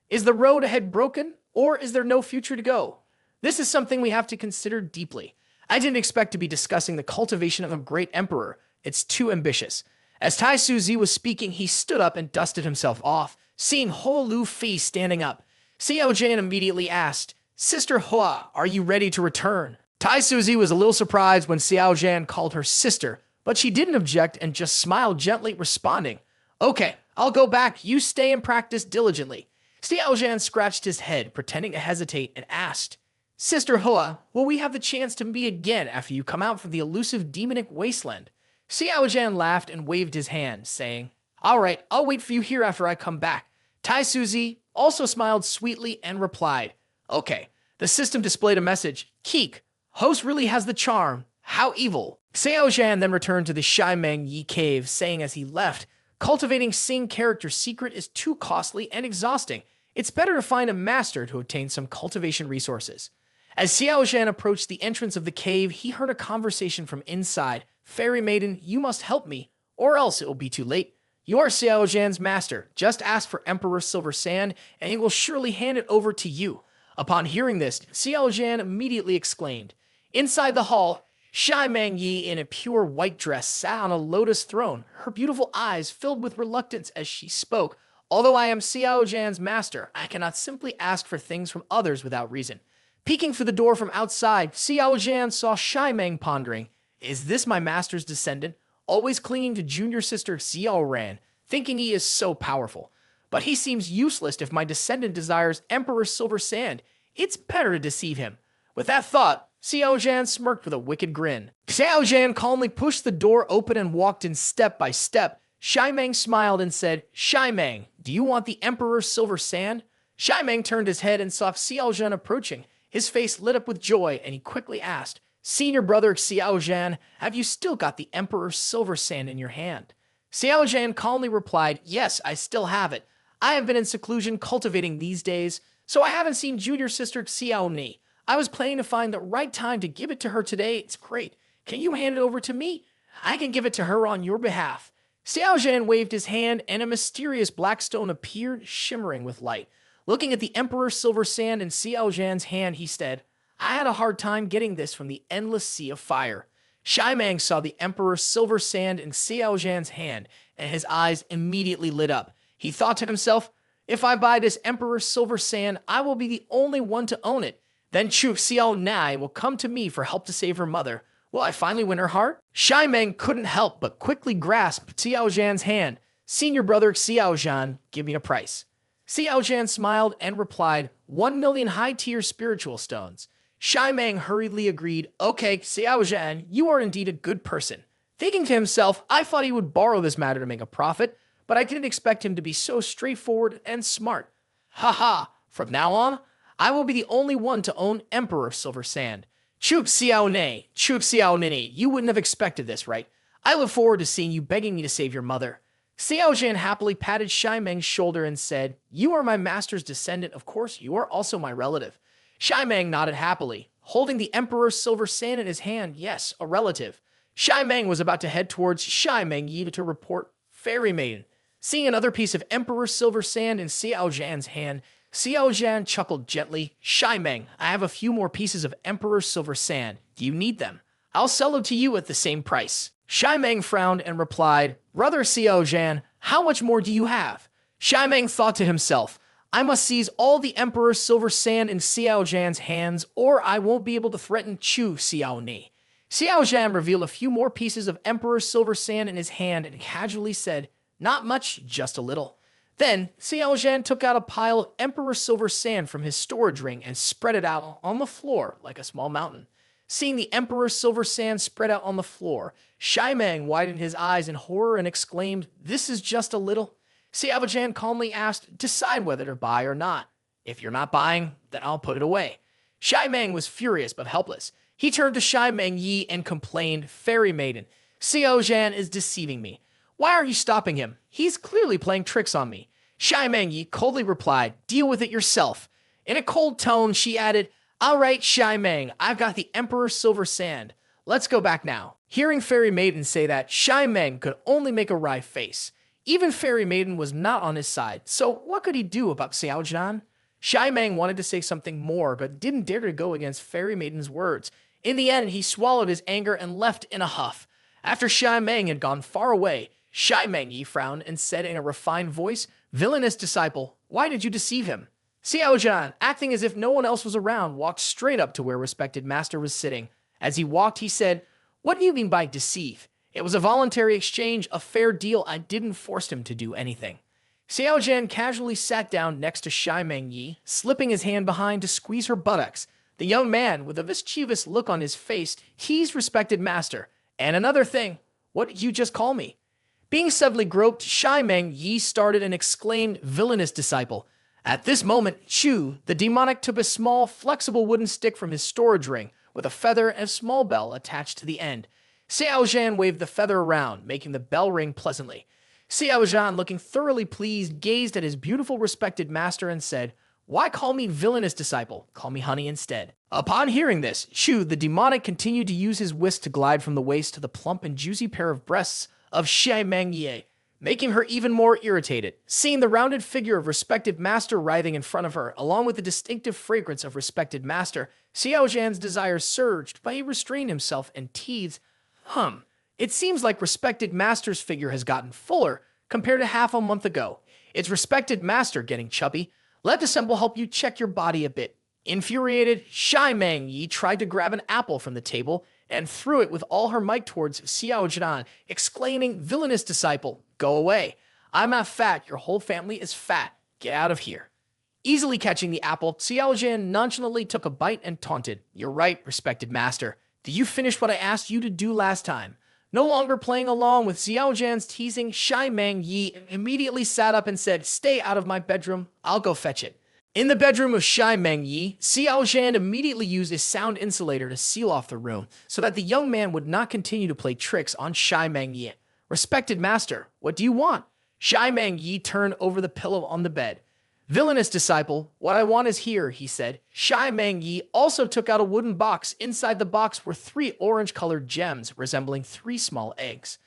A: Is the road ahead broken, or is there no future to go? This is something we have to consider deeply. I didn't expect to be discussing the cultivation of a great emperor. It's too ambitious. As Tai Su Zi was speaking, he stood up and dusted himself off, seeing Huo Lu Fei standing up. Xiao Zhan immediately asked, "Sister Hoa, are you ready to return?" Tai Su Zi was a little surprised when Xiao Zhan called her sister, but she didn't object and just smiled gently, responding, "Okay, I'll go back. You stay and practice diligently." Xiao Zhan scratched his head, pretending to hesitate, and asked, "Sister Hoa, will we have the chance to meet again after you come out from the elusive demonic wasteland?" Xiao Zhan laughed and waved his hand, saying, "All right, I'll wait for you here after I come back." Tai Su Zi also smiled sweetly and replied, "Okay." The system displayed a message, "Keek, host really has the charm. How evil." Xiao Zhan then returned to the Shimeng Yi cave, saying as he left, "Cultivating Sing character secret is too costly and exhausting. It's better to find a master to obtain some cultivation resources." As Xiao Zhan approached the entrance of the cave, he heard a conversation from inside. "Fairy maiden, you must help me, or else it will be too late. You are Xiao Zhan's master. Just ask for Emperor Silver Sand, and he will surely hand it over to you. Upon hearing this, Xiao Zhan immediately exclaimed. Inside the hall, Shai Meng Yi in a pure white dress sat on a lotus throne, her beautiful eyes filled with reluctance as she spoke. Although I am Xiao Zhan's master, I cannot simply ask for things from others without reason. Peeking through the door from outside, Xiao Zhan saw Shai Meng pondering. Is this my master's descendant? Always clinging to junior sister Xiao Ran, thinking he is so powerful. But he seems useless if my descendant desires Emperor Silver Sand. It's better to deceive him. With that thought, Xiao Zhan smirked with a wicked grin. Xiao Zhan calmly pushed the door open and walked in step by step. Shai Meng smiled and said, Shai Meng, do you want the Emperor's Silver Sand? Shai Meng turned his head and saw Xiao Zhan approaching. His face lit up with joy, and he quickly asked, Senior brother Xiao Zhan, have you still got the Emperor's Silver Sand in your hand? Xiao Zhan calmly replied, Yes, I still have it. I have been in seclusion cultivating these days, so I haven't seen junior sister Xiao Ni. I was planning to find the right time to give it to her today. It's great. Can you hand it over to me? I can give it to her on your behalf. Xiao Zhan waved his hand, and a mysterious black stone appeared, shimmering with light. Looking at the Emperor's Silver Sand in Xiao Zhan's hand, he said, I had a hard time getting this from the endless sea of fire. Shai Meng saw the Emperor's Silver Sand in Xiao Zhan's hand, and his eyes immediately lit up. He thought to himself, if I buy this Emperor's Silver Sand, I will be the only one to own it. Then Chu Xiao Nai will come to me for help to save her mother. Will I finally win her heart? Shai Meng couldn't help but quickly grasp Xiao Zhan's hand. Senior brother Xiao Zhan, give me a price. Xiao Zhan smiled and replied, 1,000,000 high-tier spiritual stones. Shai Meng hurriedly agreed, Okay, Xiao Zhan, you are indeed a good person. Thinking to himself, I thought he would borrow this matter to make a profit, but I didn't expect him to be so straightforward and smart. Ha! From now on, I will be the only one to own Emperor Silver Sand. Chuk Xiao Ne, Chuk Xiao Nini, you wouldn't have expected this, right? I look forward to seeing you begging me to save your mother. Xiao Zhan happily patted Shai Meng's shoulder and said, You are my master's descendant, of course, you are also my relative. Shai Meng nodded happily, holding the Emperor's Silver Sand in his hand. Yes, a relative. Shai Meng was about to head towards Shai Meng Yi to report Fairy Maiden. Seeing another piece of Emperor's Silver Sand in Xiao Zhan's hand, Xiao Zhan chuckled gently. Shai Meng, I have a few more pieces of Emperor's Silver Sand. Do you need them? I'll sell them to you at the same price. Shai Meng frowned and replied, Brother Xiao Zhan, how much more do you have? Shai Meng thought to himself, I must seize all the Emperor's Silver Sand in Xiao Zhan's hands, or I won't be able to threaten Chu Xiao Ni. Xiao Zhan revealed a few more pieces of Emperor's Silver Sand in his hand and casually said, Not much, just a little. Then, Xiao Zhan took out a pile of Emperor's Silver Sand from his storage ring and spread it out on the floor like a small mountain. Seeing the Emperor's Silver Sand spread out on the floor, Shai Meng widened his eyes in horror and exclaimed, This is just a little. Xiao Zhan calmly asked, Decide whether to buy or not. If you're not buying, then I'll put it away. Shai Meng was furious but helpless. He turned to Shai Meng Yi and complained, Fairy Maiden, Xiao Zhan is deceiving me. Why are you stopping him? He's clearly playing tricks on me. Shai Meng Yi coldly replied, Deal with it yourself. In a cold tone, she added, All right, Shai Meng, I've got the Emperor's Silver Sand. Let's go back now. Hearing Fairy Maiden say that, Shai Meng could only make a wry face. Even Fairy Maiden was not on his side, so what could he do about Xiao Zhan? Shai Meng wanted to say something more, but didn't dare to go against Fairy Maiden's words. In the end, he swallowed his anger and left in a huff. After Shai Meng had gone far away, Shai Meng Yi frowned and said in a refined voice, Villainous disciple, why did you deceive him? Xiao Zhan, acting as if no one else was around, walked straight up to where respected master was sitting. As he walked, he said, What do you mean by deceive? It was a voluntary exchange, a fair deal. I didn't force him to do anything. Xiao Zhan casually sat down next to Shai Meng Yi, slipping his hand behind to squeeze her buttocks. The young man, with a mischievous look on his face, teased respected master. And another thing, what did you just call me? Being suddenly groped, Shai Meng Yi started and exclaimed, Villainous disciple. At this moment, Chu, the demonic, took a small, flexible wooden stick from his storage ring, with a feather and a small bell attached to the end. Xiao Zhan waved the feather around, making the bell ring pleasantly. Xiao Zhan, looking thoroughly pleased, gazed at his beautiful respected master and said, Why call me villainous disciple? Call me honey instead. Upon hearing this, Chu, the demonic, continued to use his whisk to glide from the waist to the plump and juicy pair of breasts of Shai Meng Yi. making her even more irritated. Seeing the rounded figure of respected master writhing in front of her, along with the distinctive fragrance of respected master, Xiao Zhan's desire surged, but he restrained himself and teased, It seems like respected master's figure has gotten fuller compared to half a month ago. It's respected master getting chubby. Let the symbol help you check your body a bit. Infuriated, Shai Meng Yi tried to grab an apple from the table and threw it with all her might towards Xiao Zhan, exclaiming, "Villainous disciple, go away. I'm not fat, your whole family is fat. Get out of here." Easily catching the apple, Xiao Zhan nonchalantly took a bite and taunted, "You're right, respected master. Did you finish what I asked you to do last time?" No longer playing along with Xiao Zhan's teasing, Shai Meng Yi immediately sat up and said, "Stay out of my bedroom. I'll go fetch it." In the bedroom of Shai Meng Yi, Xiao Zhan immediately used a sound insulator to seal off the room so that the young man would not continue to play tricks on Shai Meng Yi. "Respected master, what do you want?" Shai Meng Yi turned over the pillow on the bed. "Villainous disciple, what I want is here," he said. Shai Meng Yi also took out a wooden box. Inside the box were 3 orange-colored gems resembling 3 small eggs.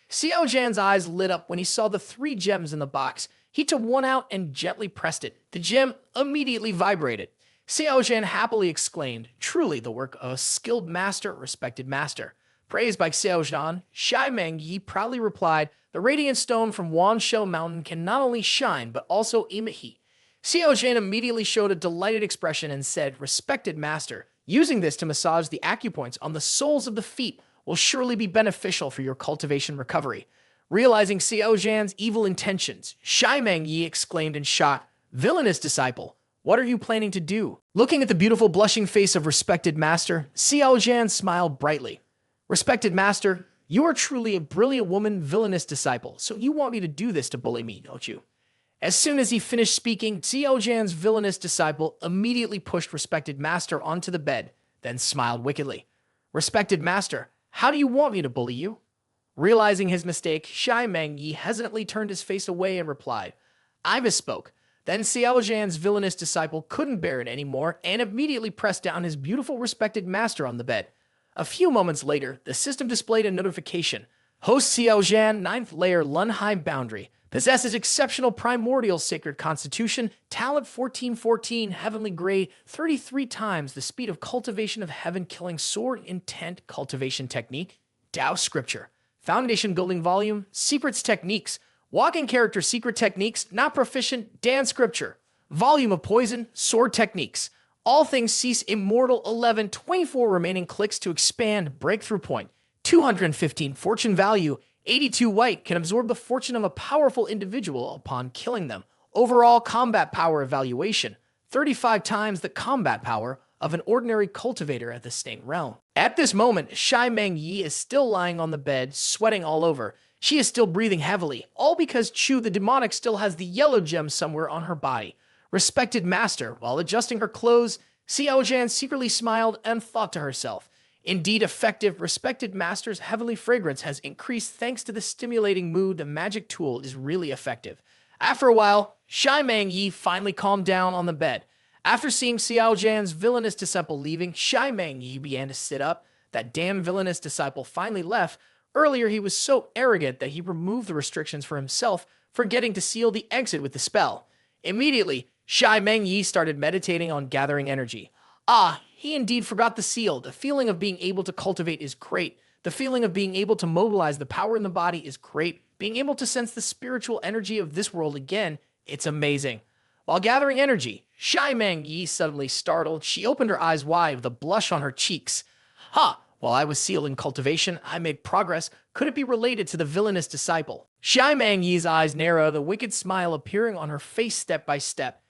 A: Xiao Zhan's eyes lit up when he saw the 3 gems in the box. He took one out and gently pressed it. The gem immediately vibrated. Xiao Zhan happily exclaimed, "Truly the work of a skilled master, respected master." Praised by Xiao Zhan, Shai Meng Yi proudly replied, "The radiant stone from Wanshou Mountain can not only shine, but also emit heat." Xiao Zhan immediately showed a delighted expression and said, "Respected master, using this to massage the acupoints on the soles of the feet will surely be beneficial for your cultivation recovery." Realizing Xiao Zhan's evil intentions, Shai Meng Yi exclaimed in shock, "Villainous disciple, what are you planning to do?" Looking at the beautiful blushing face of respected master, Xiao Zhan smiled brightly. "Respected master, you are truly a brilliant woman, villainous disciple, so you want me to do this to bully me, don't you?" As soon as he finished speaking, Xiao Zhan's villainous disciple immediately pushed respected master onto the bed, then smiled wickedly. "Respected master, how do you want me to bully you?" Realizing his mistake, Shai Meng Yi hesitantly turned his face away and replied, "I misspoke." Then Xiao Zhan's villainous disciple couldn't bear it anymore and immediately pressed down his beautiful respected master on the bed. A few moments later, the system displayed a notification. Host Xiao Zhan, 9th layer Lunheim boundary. Possesses exceptional primordial sacred constitution, talent 1414, heavenly grade, 33 times the speed of cultivation of heaven killing sword intent cultivation technique, Tao scripture. Foundation building volume, secrets techniques, walking character secret techniques, not proficient, Dan scripture, volume of poison, sword techniques. All things cease immortal 11, 24 remaining clicks to expand, breakthrough point, 215 fortune value, 82 white can absorb the fortune of a powerful individual upon killing them. Overall combat power evaluation, 35 times the combat power of an ordinary cultivator at the same realm. At this moment, Shai Meng Yi is still lying on the bed, sweating all over. She is still breathing heavily, all because Chu the demonic still has the yellow gem somewhere on her body. Respected master, while adjusting her clothes, Xiao Zhan secretly smiled and thought to herself, "Indeed effective, respected master's heavenly fragrance has increased thanks to the stimulating mood. The magic tool is really effective." After a while, Shai Meng Yi finally calmed down on the bed. After seeing Xiao Zhan's villainous disciple leaving, Shai Meng Yi began to sit up. That damn villainous disciple finally left. Earlier, he was so arrogant that he removed the restrictions for himself, forgetting to seal the exit with the spell. Immediately, Shai Meng Yi started meditating on gathering energy. He indeed forgot the seal. The feeling of being able to cultivate is great. The feeling of being able to mobilize the power in the body is great. Being able to sense the spiritual energy of this world again, it's amazing. While gathering energy, Shai Meng Yi suddenly startled. She opened her eyes wide with a blush on her cheeks. While I was sealed in cultivation, I made progress. Could it be related to the villainous disciple? Shai Meng Yi's eyes narrowed, the wicked smile appearing on her face step by step.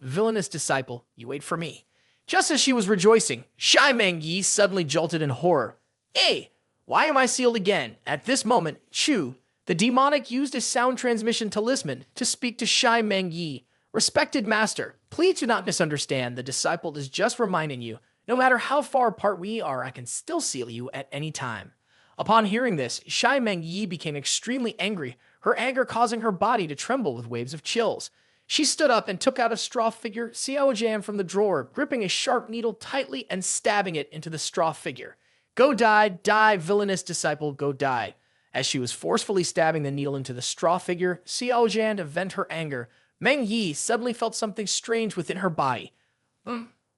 A: Villainous disciple, you wait for me." Just as she was rejoicing, Shai Meng Yi suddenly jolted in horror. "Hey, why am I sealed again?" At this moment, Chu, the demonic, used his sound transmission talisman to speak to Shai Meng Yi. "Respected master, please do not misunderstand. The disciple is just reminding you, no matter how far apart we are, I can still seal you at any time." Upon hearing this, Shai Meng Yi became extremely angry, her anger causing her body to tremble with waves of chills. She stood up and took out a straw figure Xiao Zhan from the drawer, gripping a sharp needle tightly and stabbing it into the straw figure. "Go die, die, villainous disciple, go die." As she was forcefully stabbing the needle into the straw figure, Xiao Zhan to vent her anger, Meng Yi suddenly felt something strange within her body.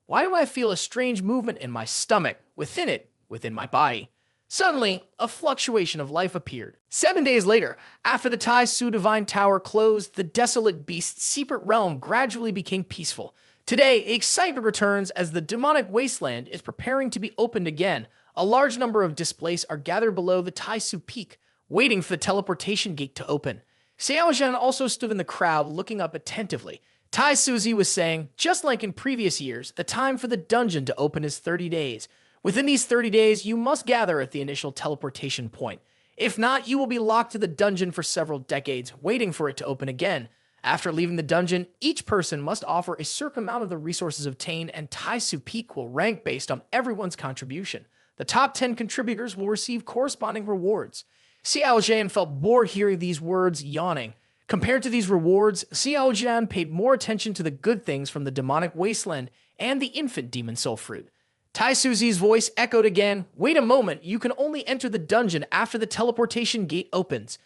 A: Why do I feel a strange movement in my stomach, within my body? Suddenly, a fluctuation of life appeared. 7 days later, after the Tai Su Divine Tower closed, the desolate beast's secret realm gradually became peaceful. Today, excitement returns as the demonic wasteland is preparing to be opened again. A large number of displaced are gathered below the Tai Su Peak, waiting for the teleportation gate to open. Xiao Zhan also stood in the crowd, looking up attentively. Tai Suzi was saying, just like in previous years, the time for the dungeon to open is 30 days. Within these 30 days, you must gather at the initial teleportation point. If not, you will be locked to the dungeon for several decades, waiting for it to open again. After leaving the dungeon, each person must offer a certain amount of the resources obtained, and Tai Su Peak will rank based on everyone's contribution. The top 10 contributors will receive corresponding rewards. Xiao Zhan felt bored hearing these words, yawning. Compared to these rewards, Xiao Zhan paid more attention to the good things from the demonic wasteland and the infant demon soul fruit. Tai Suzi's voice echoed again, "Wait a moment, you can only enter the dungeon after the teleportation gate opens."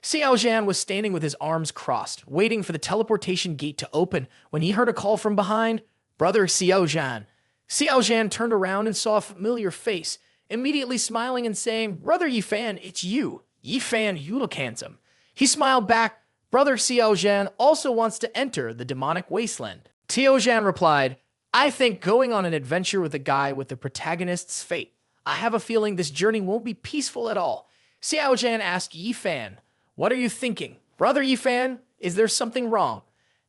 A: Xiao Zhan was standing with his arms crossed, waiting for the teleportation gate to open when he heard a call from behind, "Brother Xiao Zhan." Xiao Zhan turned around and saw a familiar face, immediately smiling and saying, "Brother Yifan, it's you. Yifan, you look handsome." He smiled back, "Brother Xiao Zhan also wants to enter the demonic wasteland." Xiao Zhan replied, "I think going on an adventure with a guy with the protagonist's fate. I have a feeling this journey won't be peaceful at all." Xiao Zhan asked Yifan, "What are you thinking? Brother Yifan, is there something wrong?"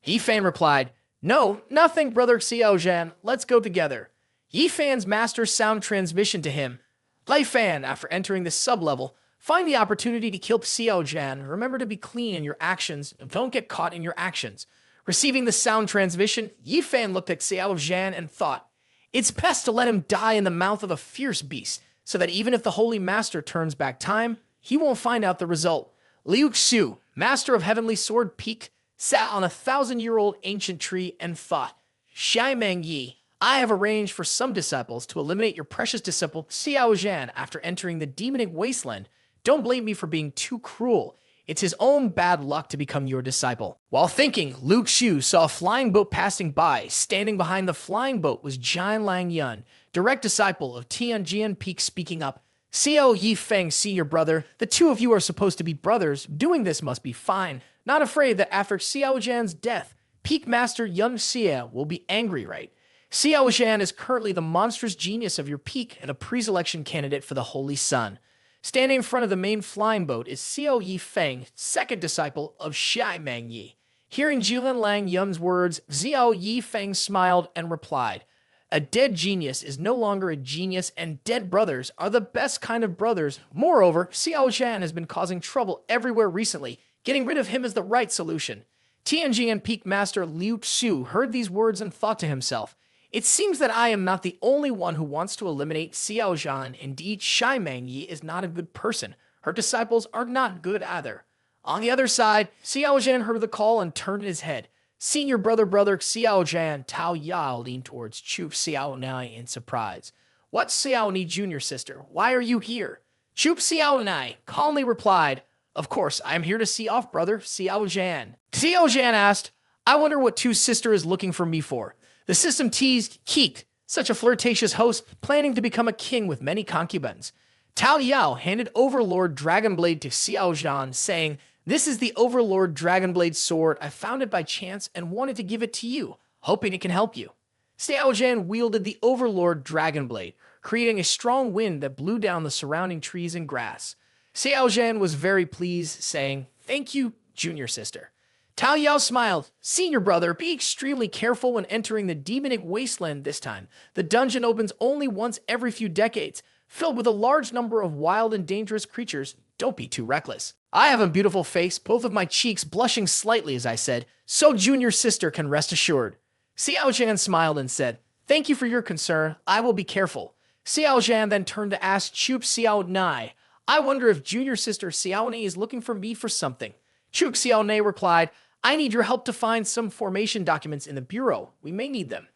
A: Yifan replied, "No, nothing, Brother Xiao Zhan. Let's go together." Yifan's master sound transmission to him, "Yifan, after entering this sub-level, find the opportunity to kill Xiao Zhan. Remember to be clean in your actions. Don't get caught in your actions." Receiving the sound transmission, Yifan looked at Xiao Zhan and thought, "It's best to let him die in the mouth of a fierce beast, so that even if the Holy Master turns back time, he won't find out the result." Liu Xiu, master of Heavenly Sword Peak, sat on a 1,000-year-old ancient tree and thought, "Shai Meng Yi, I have arranged for some disciples to eliminate your precious disciple Xiao Zhan after entering the demonic wasteland. Don't blame me for being too cruel. It's his own bad luck to become your disciple." While thinking, Liu Xiu saw a flying boat passing by. Standing behind the flying boat was Jian Lang Yun, direct disciple of Tianjian Peak, speaking up. "Xiao Yifeng, senior brother, the two of you are supposed to be brothers. Doing this must be fine. Not afraid that after Xiao Zhan's death, Peak Master Yun Xie will be angry, right? Xiao Zhan is currently the monstrous genius of your peak and a pre-selection candidate for the Holy Sun." Standing in front of the main flying boat is Xiao Yifeng, second disciple of Shai Meng Yi. Hearing Jilan Lang Yun's words, Xiao Yifeng smiled and replied, "A dead genius is no longer a genius, and dead brothers are the best kind of brothers. Moreover, Xiao Zhan has been causing trouble everywhere recently. Getting rid of him is the right solution." Tianjian Peak Master Liu Xiu heard these words and thought to himself, "It seems that I am not the only one who wants to eliminate Xiao Zhan. Indeed, Shai Meng Yi is not a good person. Her disciples are not good either." On the other side, Xiao Zhan heard the call and turned his head. Senior brother Xiao Zhan, Tao Yao, leaned towards Chu Xiao Nai in surprise. "What's Xiao Ni, junior sister? Why are you here?" Chu Xiao Nai calmly replied, "Of course, I am here to see off brother Xiao Zhan." Xiao Zhan asked, "I wonder what Chu's sister is looking for me for." The system teased, "Keek, such a flirtatious host, planning to become a king with many concubines." Tao Yao handed Overlord Dragonblade to Xiao Zhan, saying, "This is the Overlord Dragonblade sword. I found it by chance and wanted to give it to you, hoping it can help you." Xiao Zhan wielded the Overlord Dragonblade, creating a strong wind that blew down the surrounding trees and grass. Xiao Zhan was very pleased, saying, "Thank you, junior sister." Tao Yao smiled. "Senior brother, be extremely careful when entering the demonic wasteland this time. The dungeon opens only once every few decades, filled with a large number of wild and dangerous creatures. Don't be too reckless." I have a beautiful face, both of my cheeks blushing slightly as I said, "So junior sister can rest assured." Xiao Zhan smiled and said, "Thank you for your concern. I will be careful." Xiao Zhan then turned to ask Chup Xiao Nai, "I wonder if junior sister Xiao Nei is looking for me for something." Chup Xiao Nei replied, "I need your help to find some formation documents in the bureau. We may need them."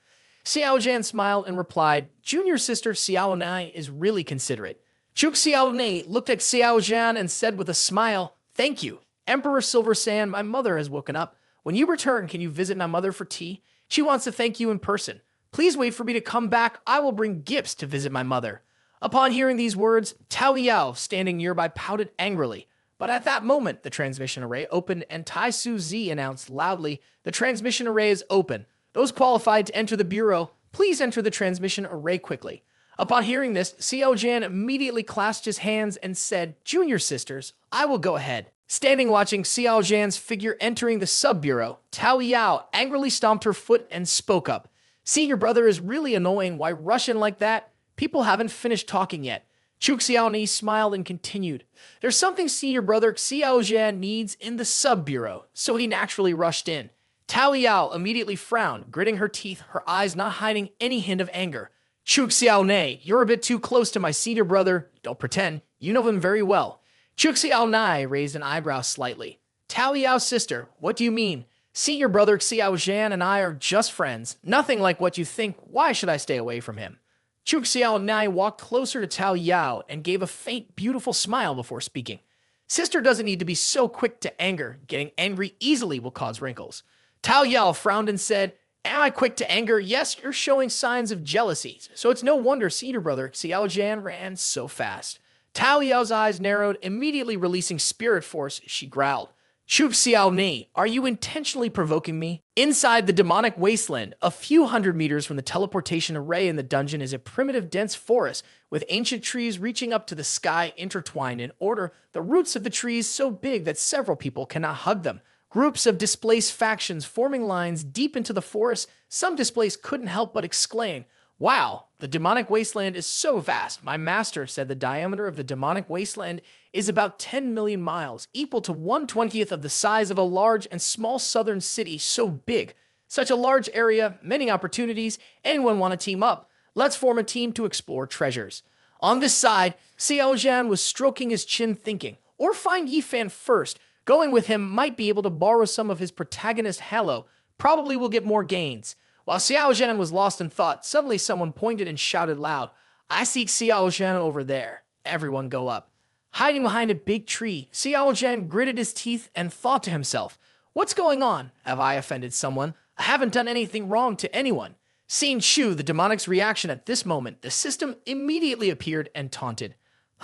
A: Xiao Zhan smiled and replied, "Junior sister Xiao Nai is really considerate." Chuk Xiaonei looked at Xiao Zhan and said with a smile, "Thank you. Emperor Silver Sand, my mother has woken up. When you return, can you visit my mother for tea? She wants to thank you in person. Please wait for me to come back. I will bring gifts to visit my mother." Upon hearing these words, Tao Yao, standing nearby, pouted angrily. But at that moment, the transmission array opened and Tai Su Zi announced loudly, "The transmission array is open. Those qualified to enter the bureau, please enter the transmission array quickly." Upon hearing this, Xiao Zhan immediately clasped his hands and said, "Junior sisters, I will go ahead." Standing watching Xiao Zhan's figure entering the sub-bureau, Tao Yao angrily stomped her foot and spoke up. "See, your brother is really annoying. Why rush in like that? People haven't finished talking yet." Chuk Xiaoni smiled and continued, "There's something senior brother Xiao Zhan needs in the sub-bureau, so he naturally rushed in." Tao Yao immediately frowned, gritting her teeth, her eyes not hiding any hint of anger. "Chuk Xiaonei, you're a bit too close to my senior brother. Don't pretend. You know him very well." Chuk Xiaonai raised an eyebrow slightly. "Tao Yao's sister, what do you mean? Senior brother Xiao Zhan and I are just friends. Nothing like what you think. Why should I stay away from him?" Chuk Xiaonai walked closer to Tao Yao and gave a faint, beautiful smile before speaking. "Sister doesn't need to be so quick to anger. Getting angry easily will cause wrinkles." Tao Yao frowned and said, "Am I quick to anger? Yes, you're showing signs of jealousy, so it's no wonder senior brother Xiao Zhan ran so fast." Tao Yao's eyes narrowed, immediately releasing spirit force. She growled, "Chuk Xiaoni, are you intentionally provoking me?" Inside the demonic wasteland, a few hundred meters from the teleportation array in the dungeon, is a primitive dense forest with ancient trees reaching up to the sky intertwined in order, the roots of the trees so big that several people cannot hug them. Groups of displaced factions forming lines deep into the forest. Some displaced couldn't help but exclaim, "Wow, the demonic wasteland is so vast. My master said the diameter of the demonic wasteland is about 10 million miles, equal to 1/20th of the size of a large and small southern city. So big. Such a large area, many opportunities. Anyone want to team up? Let's form a team to explore treasures." On this side, Xiao Zhan was stroking his chin thinking, or find Yifan first. Going with him might be able to borrow some of his protagonist halo. Probably will get more gains. While Xiao Zhan was lost in thought, suddenly someone pointed and shouted loud, "I see Xiao Zhan over there." Everyone go up. Hiding behind a big tree, Xiao Zhan gritted his teeth and thought to himself, "What's going on? Have I offended someone? I haven't done anything wrong to anyone." Seeing Shu, the demonic's reaction at this moment, the system immediately appeared and taunted.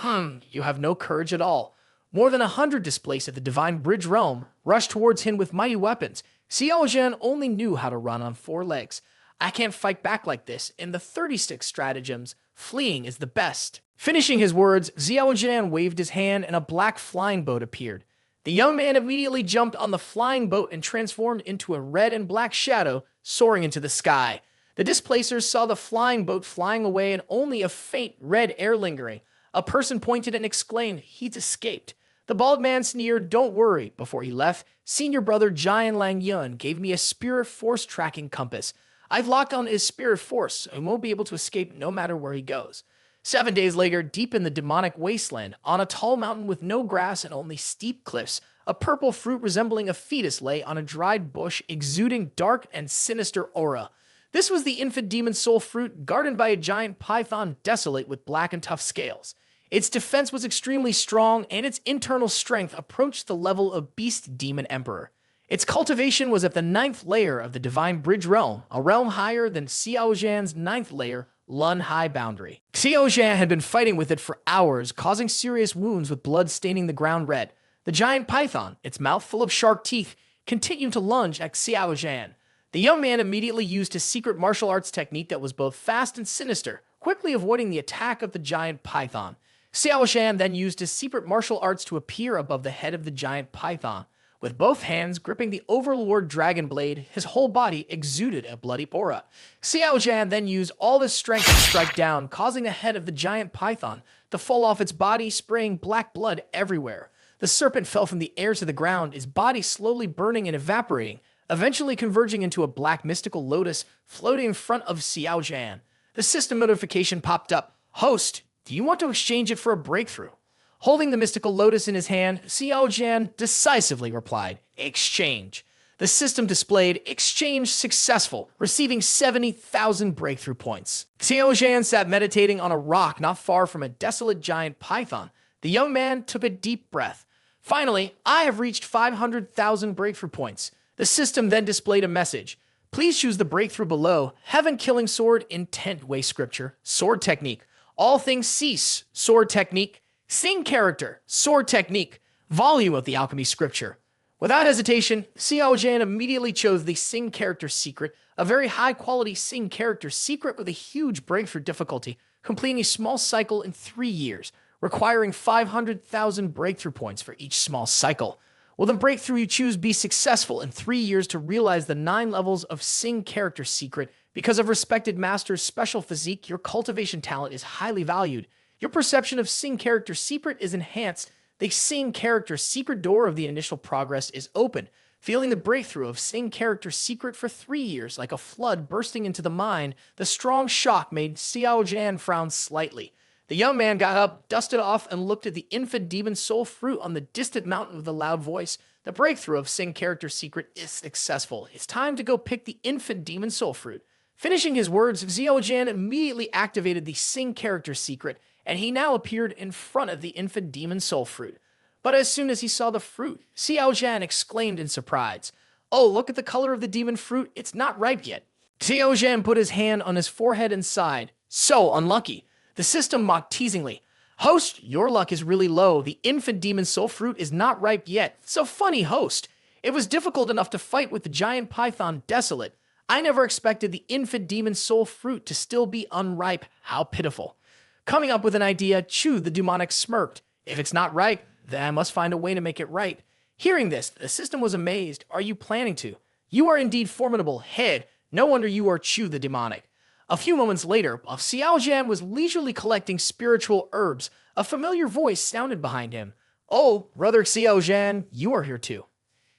A: You have no courage at all." More than 100 displaced at the Divine Bridge realm rushed towards him with mighty weapons. Xiao Zhan only knew how to run on 4 legs. "I can't fight back like this. In the 36 stratagems, fleeing is the best." Finishing his words, Xiao Zhan waved his hand and a black flying boat appeared. The young man immediately jumped on the flying boat and transformed into a red and black shadow soaring into the sky. The displacers saw the flying boat flying away and only a faint red air lingering. A person pointed and exclaimed, "He's escaped." The bald man sneered, "Don't worry." Before he left, senior brother Jian Lang Yun gave me a spirit force tracking compass. I've locked on his spirit force, so he won't be able to escape no matter where he goes. 7 days later, deep in the demonic wasteland, on a tall mountain with no grass and only steep cliffs, a purple fruit resembling a fetus lay on a dried bush, exuding dark and sinister aura. This was the infant demon soul fruit, guarded by a giant python desolate with black and tough scales. Its defense was extremely strong, and its internal strength approached the level of Beast Demon Emperor. Its cultivation was at the 9th layer of the Divine Bridge realm, a realm higher than Xiao Zhan's 9th layer, Lun High Boundary. Xiao Zhan had been fighting with it for hours, causing serious wounds with blood staining the ground red. The giant python, its mouth full of sharp teeth, continued to lunge at Xiao Zhan. The young man immediately used his secret martial arts technique that was both fast and sinister, quickly avoiding the attack of the giant python. Xiao Zhan then used his secret martial arts to appear above the head of the giant python. With both hands gripping the Overlord Dragon Blade, his whole body exuded a bloody aura. Xiao Zhan then used all his strength to strike down, causing the head of the giant python to fall off its body, spraying black blood everywhere. The serpent fell from the air to the ground, its body slowly burning and evaporating, eventually converging into a black mystical lotus floating in front of Xiao Zhan. The system notification popped up. "Host, do you want to exchange it for a breakthrough?" Holding the mystical lotus in his hand, Xiao Zhan decisively replied, "Exchange." The system displayed exchange successful, receiving 70,000 breakthrough points. Xiao Zhan sat meditating on a rock not far from a desolate giant python. The young man took a deep breath. Finally, I have reached 500,000 breakthrough points. The system then displayed a message. Please choose the breakthrough below. Heaven killing sword, intent way scripture, sword technique. All things cease, sword technique. Sing character, sword technique. Volume of the alchemy scripture. Without hesitation, Xiao Zhan immediately chose the Sing character secret, a very high-quality Sing character secret with a huge breakthrough difficulty, completing a small cycle in 3 years, requiring 500,000 breakthrough points for each small cycle. Will the breakthrough you choose be successful in 3 years to realize the 9 levels of Sing character secret? Because of respected master's special physique, your cultivation talent is highly valued. Your perception of Sing character secret is enhanced. The Sing character secret door of the initial progress is open. Feeling the breakthrough of Sing character secret for 3 years like a flood bursting into the mind, the strong shock made Xiao Zhan frown slightly. The young man got up, dusted off, and looked at the infant demon soul fruit on the distant mountain with a loud voice. The breakthrough of Sing character secret is successful. It's time to go pick the infant demon soul fruit. Finishing his words, Xiao Zhan immediately activated the Sing character secret, and he now appeared in front of the infant demon soul fruit. But as soon as he saw the fruit, Xiao Zhan exclaimed in surprise, "Oh, look at the color of the demon fruit. It's not ripe yet." Xiao Zhan put his hand on his forehead and sighed. "So unlucky." The system mocked teasingly. "Host, your luck is really low. The infant demon soul fruit is not ripe yet. So funny, host. It was difficult enough to fight with the giant python Desolate. I never expected the infant demon soul fruit to still be unripe. How pitiful." Coming up with an idea, Chu the demonic smirked. "If it's not ripe, then I must find a way to make it right." Hearing this, the system was amazed. "Are you planning to? You are indeed formidable, head. No wonder you are Chu the demonic." A few moments later, while Xiao Zhan was leisurely collecting spiritual herbs, a familiar voice sounded behind him. "Oh, brother Xiao Zhan, you are here too."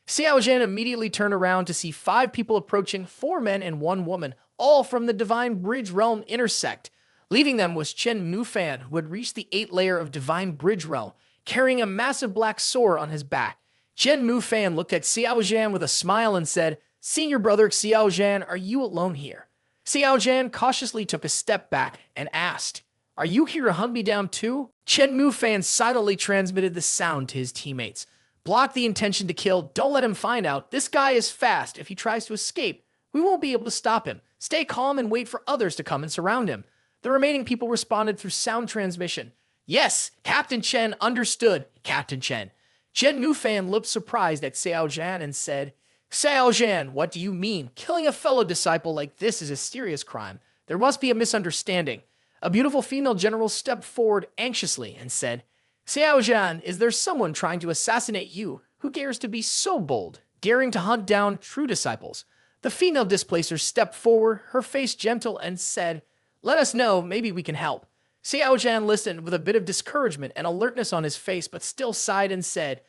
A: Xiao Zhan immediately turned around to see 5 people approaching, 4 men and 1 woman, all from the Divine Bridge Realm intersect. Leading them was Chen Nufan, who had reached the 8th layer of Divine Bridge Realm, carrying a massive black sword on his back. Chen Nufan looked at Xiao Zhan with a smile and said, "Senior brother Xiao Zhan, are you alone here?" Xiao Zhan cautiously took a step back and asked, "Are you here to hunt me down too?" Chen Nufan silently transmitted the sound to his teammates. "Block the intention to kill. Don't let him find out. This guy is fast. If he tries to escape, we won't be able to stop him. Stay calm and wait for others to come and surround him." The remaining people responded through sound transmission. "Yes, Captain Chen understood, Captain Chen." Chen Nufan looked surprised at Xiao Zhan and said, "Xiao Zhan, what do you mean? Killing a fellow disciple like this is a serious crime. There must be a misunderstanding." A beautiful female general stepped forward anxiously and said, "Xiao Zhan, is there someone trying to assassinate you? Who dares to be so bold, daring to hunt down true disciples?" The female displacer stepped forward, her face gentle, and said, "Let us know, maybe we can help." Xiao Zhan listened with a bit of discouragement and alertness on his face, but still sighed and said,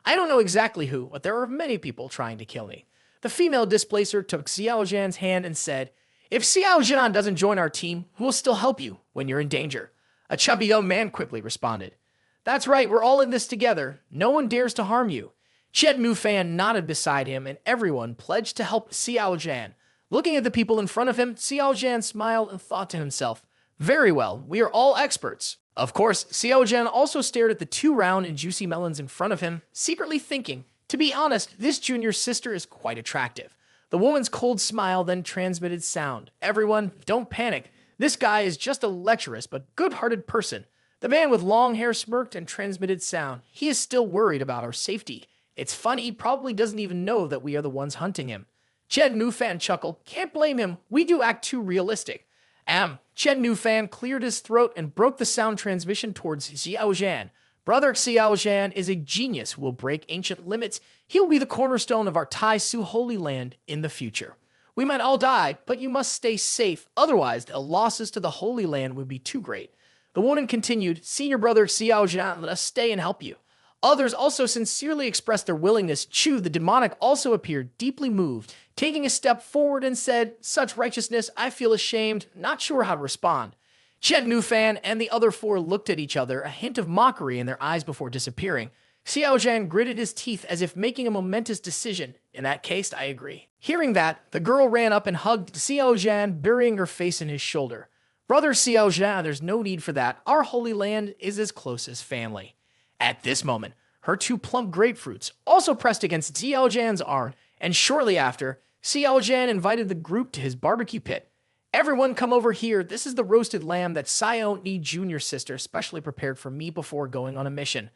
A: "I don't know exactly who, but there are many people trying to kill me." The female displacer took Xiao Zhan's hand and said, "If Xiao Zhan doesn't join our team, who will still help you when you're in danger?" A chubby young man quickly responded, "That's right, we're all in this together. No one dares to harm you." Chen Nufan nodded beside him, and everyone pledged to help Xiao Zhan. Looking at the people in front of him, Xiao Zhan smiled and thought to himself, "Very well, we are all experts." Of course, Xiao Zhan also stared at the 2 round and juicy melons in front of him, secretly thinking, to be honest, this junior sister is quite attractive. The woman's cold smile then transmitted sound. "Everyone, don't panic. This guy is just a lecherous but good-hearted person." The man with long hair smirked and transmitted sound. "He is still worried about our safety. It's funny, he probably doesn't even know that we are the ones hunting him." Chen Nufan chuckled. "Can't blame him. We do act too realistic." Chen Nufan cleared his throat and broke the sound transmission towards Xiao Zhan. "Brother Xiao Zhan is a genius who will break ancient limits. He will be the cornerstone of our Tai Su Holy Land in the future. We might all die, but you must stay safe. Otherwise, the losses to the Holy Land would be too great." The woman continued, "Senior brother Xiao Zhan, let us stay and help you." Others also sincerely expressed their willingness. Chu the demonic also appeared deeply moved, taking a step forward and said, "Such righteousness, I feel ashamed, not sure how to respond." Chen Nufan and the other 4 looked at each other, a hint of mockery in their eyes before disappearing. Xiao Zhan gritted his teeth as if making a momentous decision. In that case, I agree. Hearing that, the girl ran up and hugged Xiao Zhan, burying her face in his shoulder. Brother Xiao Zhan, there's no need for that. Our holy land is as close as family. At this moment, her two plump grapefruits also pressed against Xiao Zhan's arm, and shortly after, Xiao Zhan invited the group to his barbecue pit. Everyone come over here. This is the roasted lamb that Sion Ni Jr.'s sister specially prepared for me before going on a mission.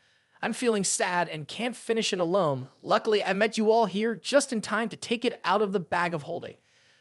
A: I'm feeling sad and can't finish it alone. Luckily, I met you all here just in time to take it out of the bag of holding.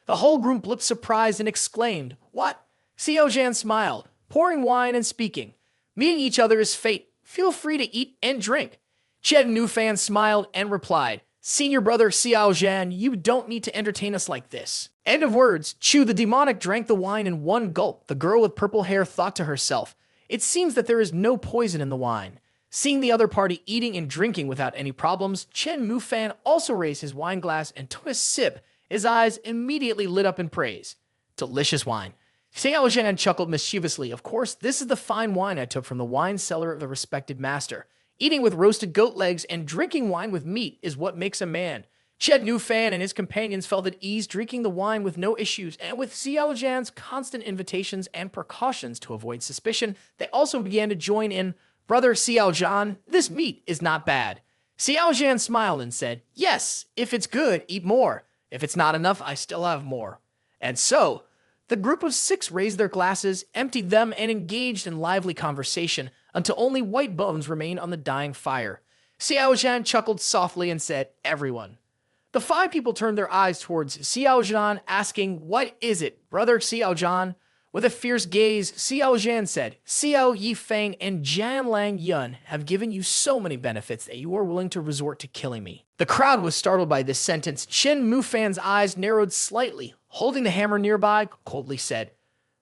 A: The whole group looked surprised and exclaimed, "What?" Xiao Zhan smiled, pouring wine and speaking. "Meeting each other is fate. Feel free to eat and drink." Chen Nufan smiled and replied, "Senior brother Xiao Zhan, you don't need to entertain us like this." End of words. Chu the demonic drank the wine in one gulp. The girl with purple hair thought to herself, "It seems that there is no poison in the wine." Seeing the other party eating and drinking without any problems, Chen Mufan also raised his wine glass and took a sip. His eyes immediately lit up in praise. Delicious wine. Xiao Zhan chuckled mischievously. Of course, this is the fine wine I took from the wine cellar of the respected master. Eating with roasted goat legs and drinking wine with meat is what makes a man. Chen Nufan and his companions felt at ease drinking the wine with no issues, and with Xiao Zhan's constant invitations and precautions to avoid suspicion, they also began to join in. "Brother Xiao Zhan, this meat is not bad." Xiao Zhan smiled and said, "Yes, if it's good, eat more. If it's not enough, I still have more." And so, the group of 6 raised their glasses, emptied them, and engaged in lively conversation until only white bones remained on the dying fire. Xiao Zhan chuckled softly and said, "Everyone." The 5 people turned their eyes towards Xiao Zhan, asking, "What is it, Brother Xiao Zhan?" With a fierce gaze, Xiao Zhan said, "Xiao Yifeng and Jian Lang Yun have given you so many benefits that you are willing to resort to killing me." The crowd was startled by this sentence. Chen Mufan's eyes narrowed slightly. Holding the hammer nearby, coldly said,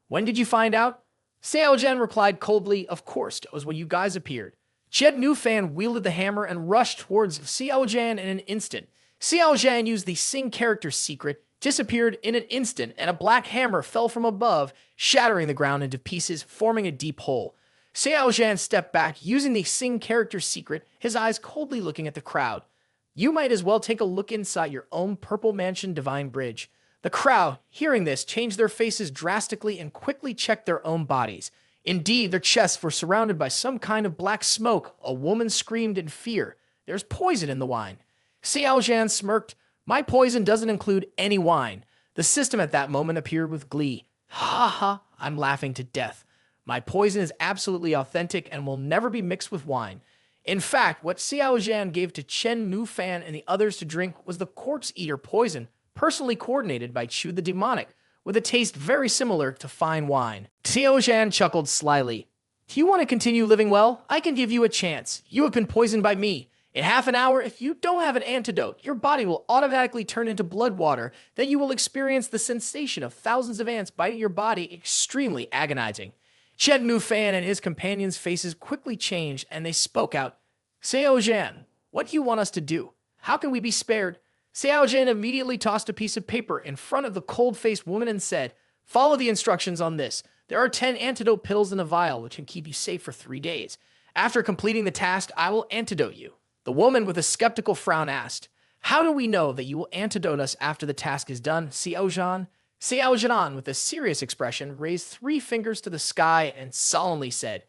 A: "When did you find out?" Xiao Zhan replied coldly, "Of course, it was when you guys appeared." Chen Nufan wielded the hammer and rushed towards Xiao Zhan in an instant. Xiao Zhan used the Sing character secret, disappeared in an instant, and a black hammer fell from above, shattering the ground into pieces, forming a deep hole. Xiao Zhan stepped back, using the Sing character secret, his eyes coldly looking at the crowd. "You might as well take a look inside your own Purple Mansion Divine Bridge." The crowd, hearing this, changed their faces drastically and quickly checked their own bodies. Indeed, their chests were surrounded by some kind of black smoke. A woman screamed in fear. "There's poison in the wine." Xiao Zhan smirked. "My poison doesn't include any wine." The system at that moment appeared with glee. "Ha ha, I'm laughing to death. My poison is absolutely authentic and will never be mixed with wine." In fact, what Xiao Zhan gave to Chen Nufan and the others to drink was the corpse eater poison, personally coordinated by Chu the demonic, with a taste very similar to fine wine. Xiao Zhan chuckled slyly. "Do you want to continue living well? I can give you a chance. You have been poisoned by me. In half an hour, if you don't have an antidote, your body will automatically turn into blood water. Then you will experience the sensation of thousands of ants biting your body, extremely agonizing." Chen Nufan and his companions' faces quickly changed, and they spoke out. "Xiao Zhan, what do you want us to do? How can we be spared?" Xiao Zhan immediately tossed a piece of paper in front of the cold-faced woman and said, "Follow the instructions on this. There are 10 antidote pills in a vial, which can keep you safe for 3 days. After completing the task, I will antidote you." The woman with a skeptical frown asked, "How do we know that you will antidote us after the task is done, Xiao Zhan?" Xiao Zhan, with a serious expression, raised 3 fingers to the sky and solemnly said,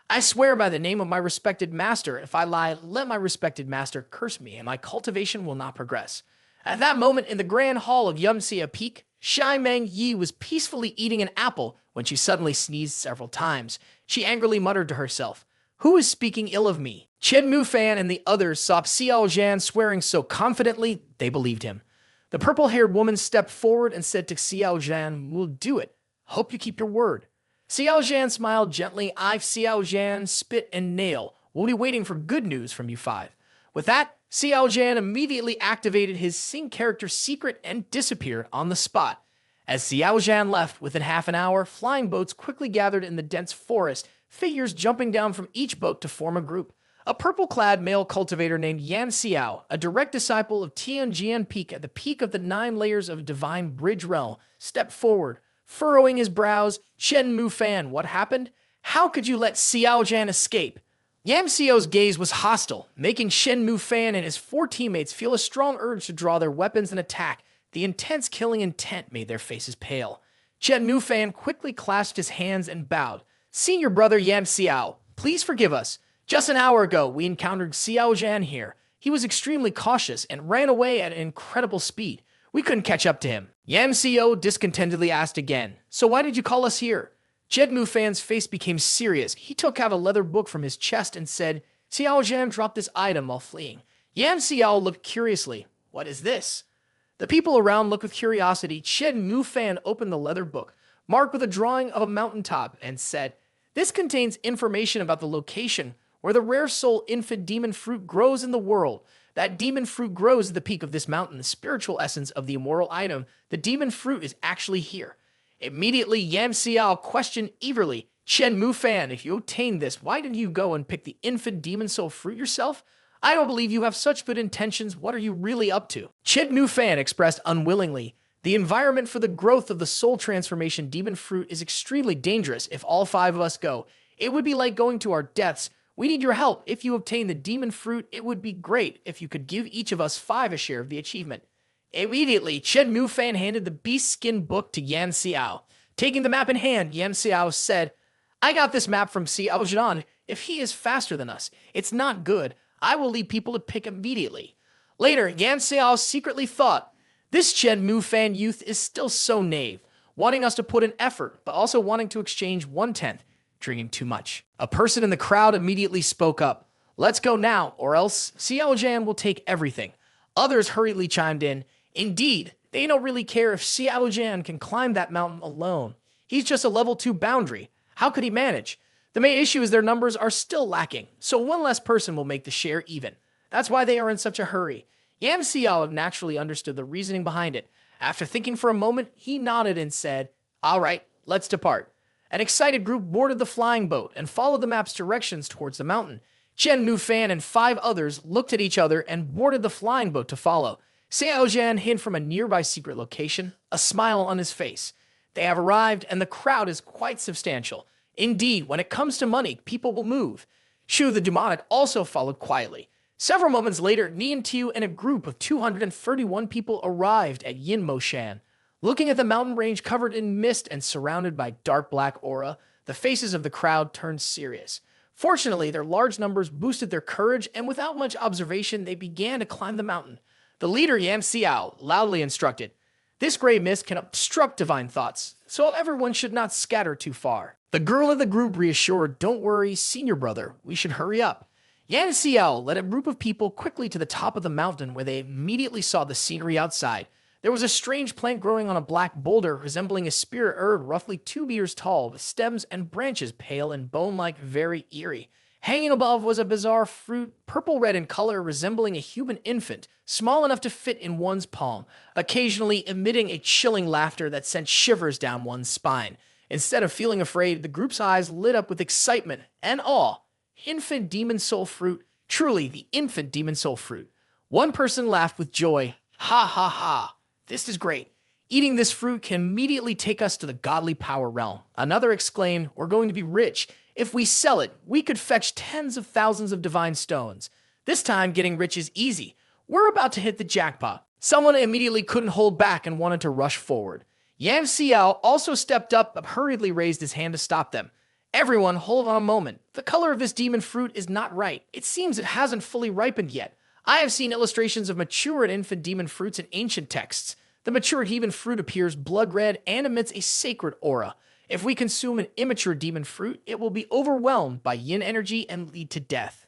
A: "I swear by the name of my respected master, if I lie, let my respected master curse me, and my cultivation will not progress." At that moment, in the grand hall of Yumxia Peak, Shai Meng Yi was peacefully eating an apple when she suddenly sneezed several times. She angrily muttered to herself, "Who is speaking ill of me?" Chen Mufan and the others saw Xiao Zhan swearing so confidently, they believed him. The purple-haired woman stepped forward and said to Xiao Zhan, "We'll do it. Hope you keep your word." Xiao Zhan smiled gently. "I've Xiao Zhan, spit and nail. We'll be waiting for good news from you 5. With that, Xiao Zhan immediately activated his Sing character secret and disappeared on the spot. As Xiao Zhan left, within half an hour, flying boats quickly gathered in the dense forest, figures jumping down from each boat to form a group. A purple-clad male cultivator named Yan Xiao, a direct disciple of Tianjian Peak at the peak of the 9 layers of Divine Bridge Realm, stepped forward, furrowing his brows. "Chen Mufan, what happened? How could you let Xiao Zhan escape?" Yamsio's gaze was hostile, making Shen Mufan and his four teammates feel a strong urge to draw their weapons and attack. The intense killing intent made their faces pale. Chen Mufan quickly clasped his hands and bowed. Senior brother Yan Xiao, please forgive us. Just an hour ago, we encountered Xiao Zhan here. He was extremely cautious and ran away at an incredible speed. We couldn't catch up to him. Yan Xiao discontentedly asked again, so why did you call us here? Jed Mufan's face became serious. He took out a leather book from his chest and said, Xiao Zhan dropped this item while fleeing. Yan Xiao looked curiously. What is this? The people around looked with curiosity. Jed Mufan opened the leather book, marked with a drawing of a mountaintop, and said, this contains information about the location where the rare soul infant demon fruit grows in the world. That demon fruit grows at the peak of this mountain, the spiritual essence of the immoral item. The demon fruit is actually here. Immediately, Yan Xiao questioned eagerly, Chen Mufan, if you obtained this, why didn't you go and pick the infant demon soul fruit yourself? I don't believe you have such good intentions. What are you really up to? Chen Mufan expressed unwillingly, the environment for the growth of the soul transformation demon fruit is extremely dangerous if all 5 of us go. It would be like going to our deaths. We need your help. If you obtain the demon fruit, it would be great if you could give each of us 5 a share of the achievement. Immediately, Chen Mufan handed the beast skin book to Yan Xiao. Taking the map in hand, Yan Xiao said, I got this map from Xiao Zhan. If he is faster than us, it's not good. I will lead people to pick immediately. Later, Yan Xiao secretly thought, this Chen Mufan youth is still so naive, wanting us to put in effort, but also wanting to exchange 1/10, drinking too much. A person in the crowd immediately spoke up. Let's go now, or else Xiao Zhan will take everything. Others hurriedly chimed in. Indeed, they don't really care if Xiao Zhan can climb that mountain alone. He's just a level 2 boundary. How could he manage? The main issue is their numbers are still lacking, so one less person will make the share even. That's why they are in such a hurry. Yan Xiao naturally understood the reasoning behind it. After thinking for a moment, he nodded and said, all right, let's depart. An excited group boarded the flying boat and followed the map's directions towards the mountain. Chen Mufan and 5 others looked at each other and boarded the flying boat to follow. Xiao Zhan hid from a nearby secret location, a smile on his face. They have arrived, and the crowd is quite substantial. Indeed, when it comes to money, people will move. Shu the demonic also followed quietly. Several moments later, Nian Tiu and a group of 231 people arrived at Yin Moshan. Looking at the mountain range covered in mist and surrounded by dark black aura, the faces of the crowd turned serious. Fortunately, their large numbers boosted their courage, and without much observation, they began to climb the mountain. The leader, Yan Xiao, loudly instructed, this gray mist can obstruct divine thoughts, so everyone should not scatter too far. The girl in the group reassured, don't worry, senior brother, we should hurry up. Yan Xiao led a group of people quickly to the top of the mountain where they immediately saw the scenery outside. There was a strange plant growing on a black boulder resembling a spirit herb roughly 2 meters tall with stems and branches pale and bone-like, very eerie. Hanging above was a bizarre fruit, purple-red in color, resembling a human infant, small enough to fit in one's palm, occasionally emitting a chilling laughter that sent shivers down one's spine. Instead of feeling afraid, the group's eyes lit up with excitement and awe. Infant demon soul fruit, truly the infant demon soul fruit. One person laughed with joy. Ha ha ha, this is great. Eating this fruit can immediately take us to the godly power realm. Another exclaimed, we're going to be rich. If we sell it, we could fetch tens of thousands of divine stones. This time, getting rich is easy. We're about to hit the jackpot. Someone immediately couldn't hold back and wanted to rush forward. Yan Xiao also stepped up but hurriedly raised his hand to stop them. Everyone, hold on a moment. The color of this demon fruit is not right. It seems it hasn't fully ripened yet. I have seen illustrations of mature and infant demon fruits in ancient texts. The mature demon fruit appears blood red and emits a sacred aura. If we consume an immature demon fruit, it will be overwhelmed by yin energy and lead to death.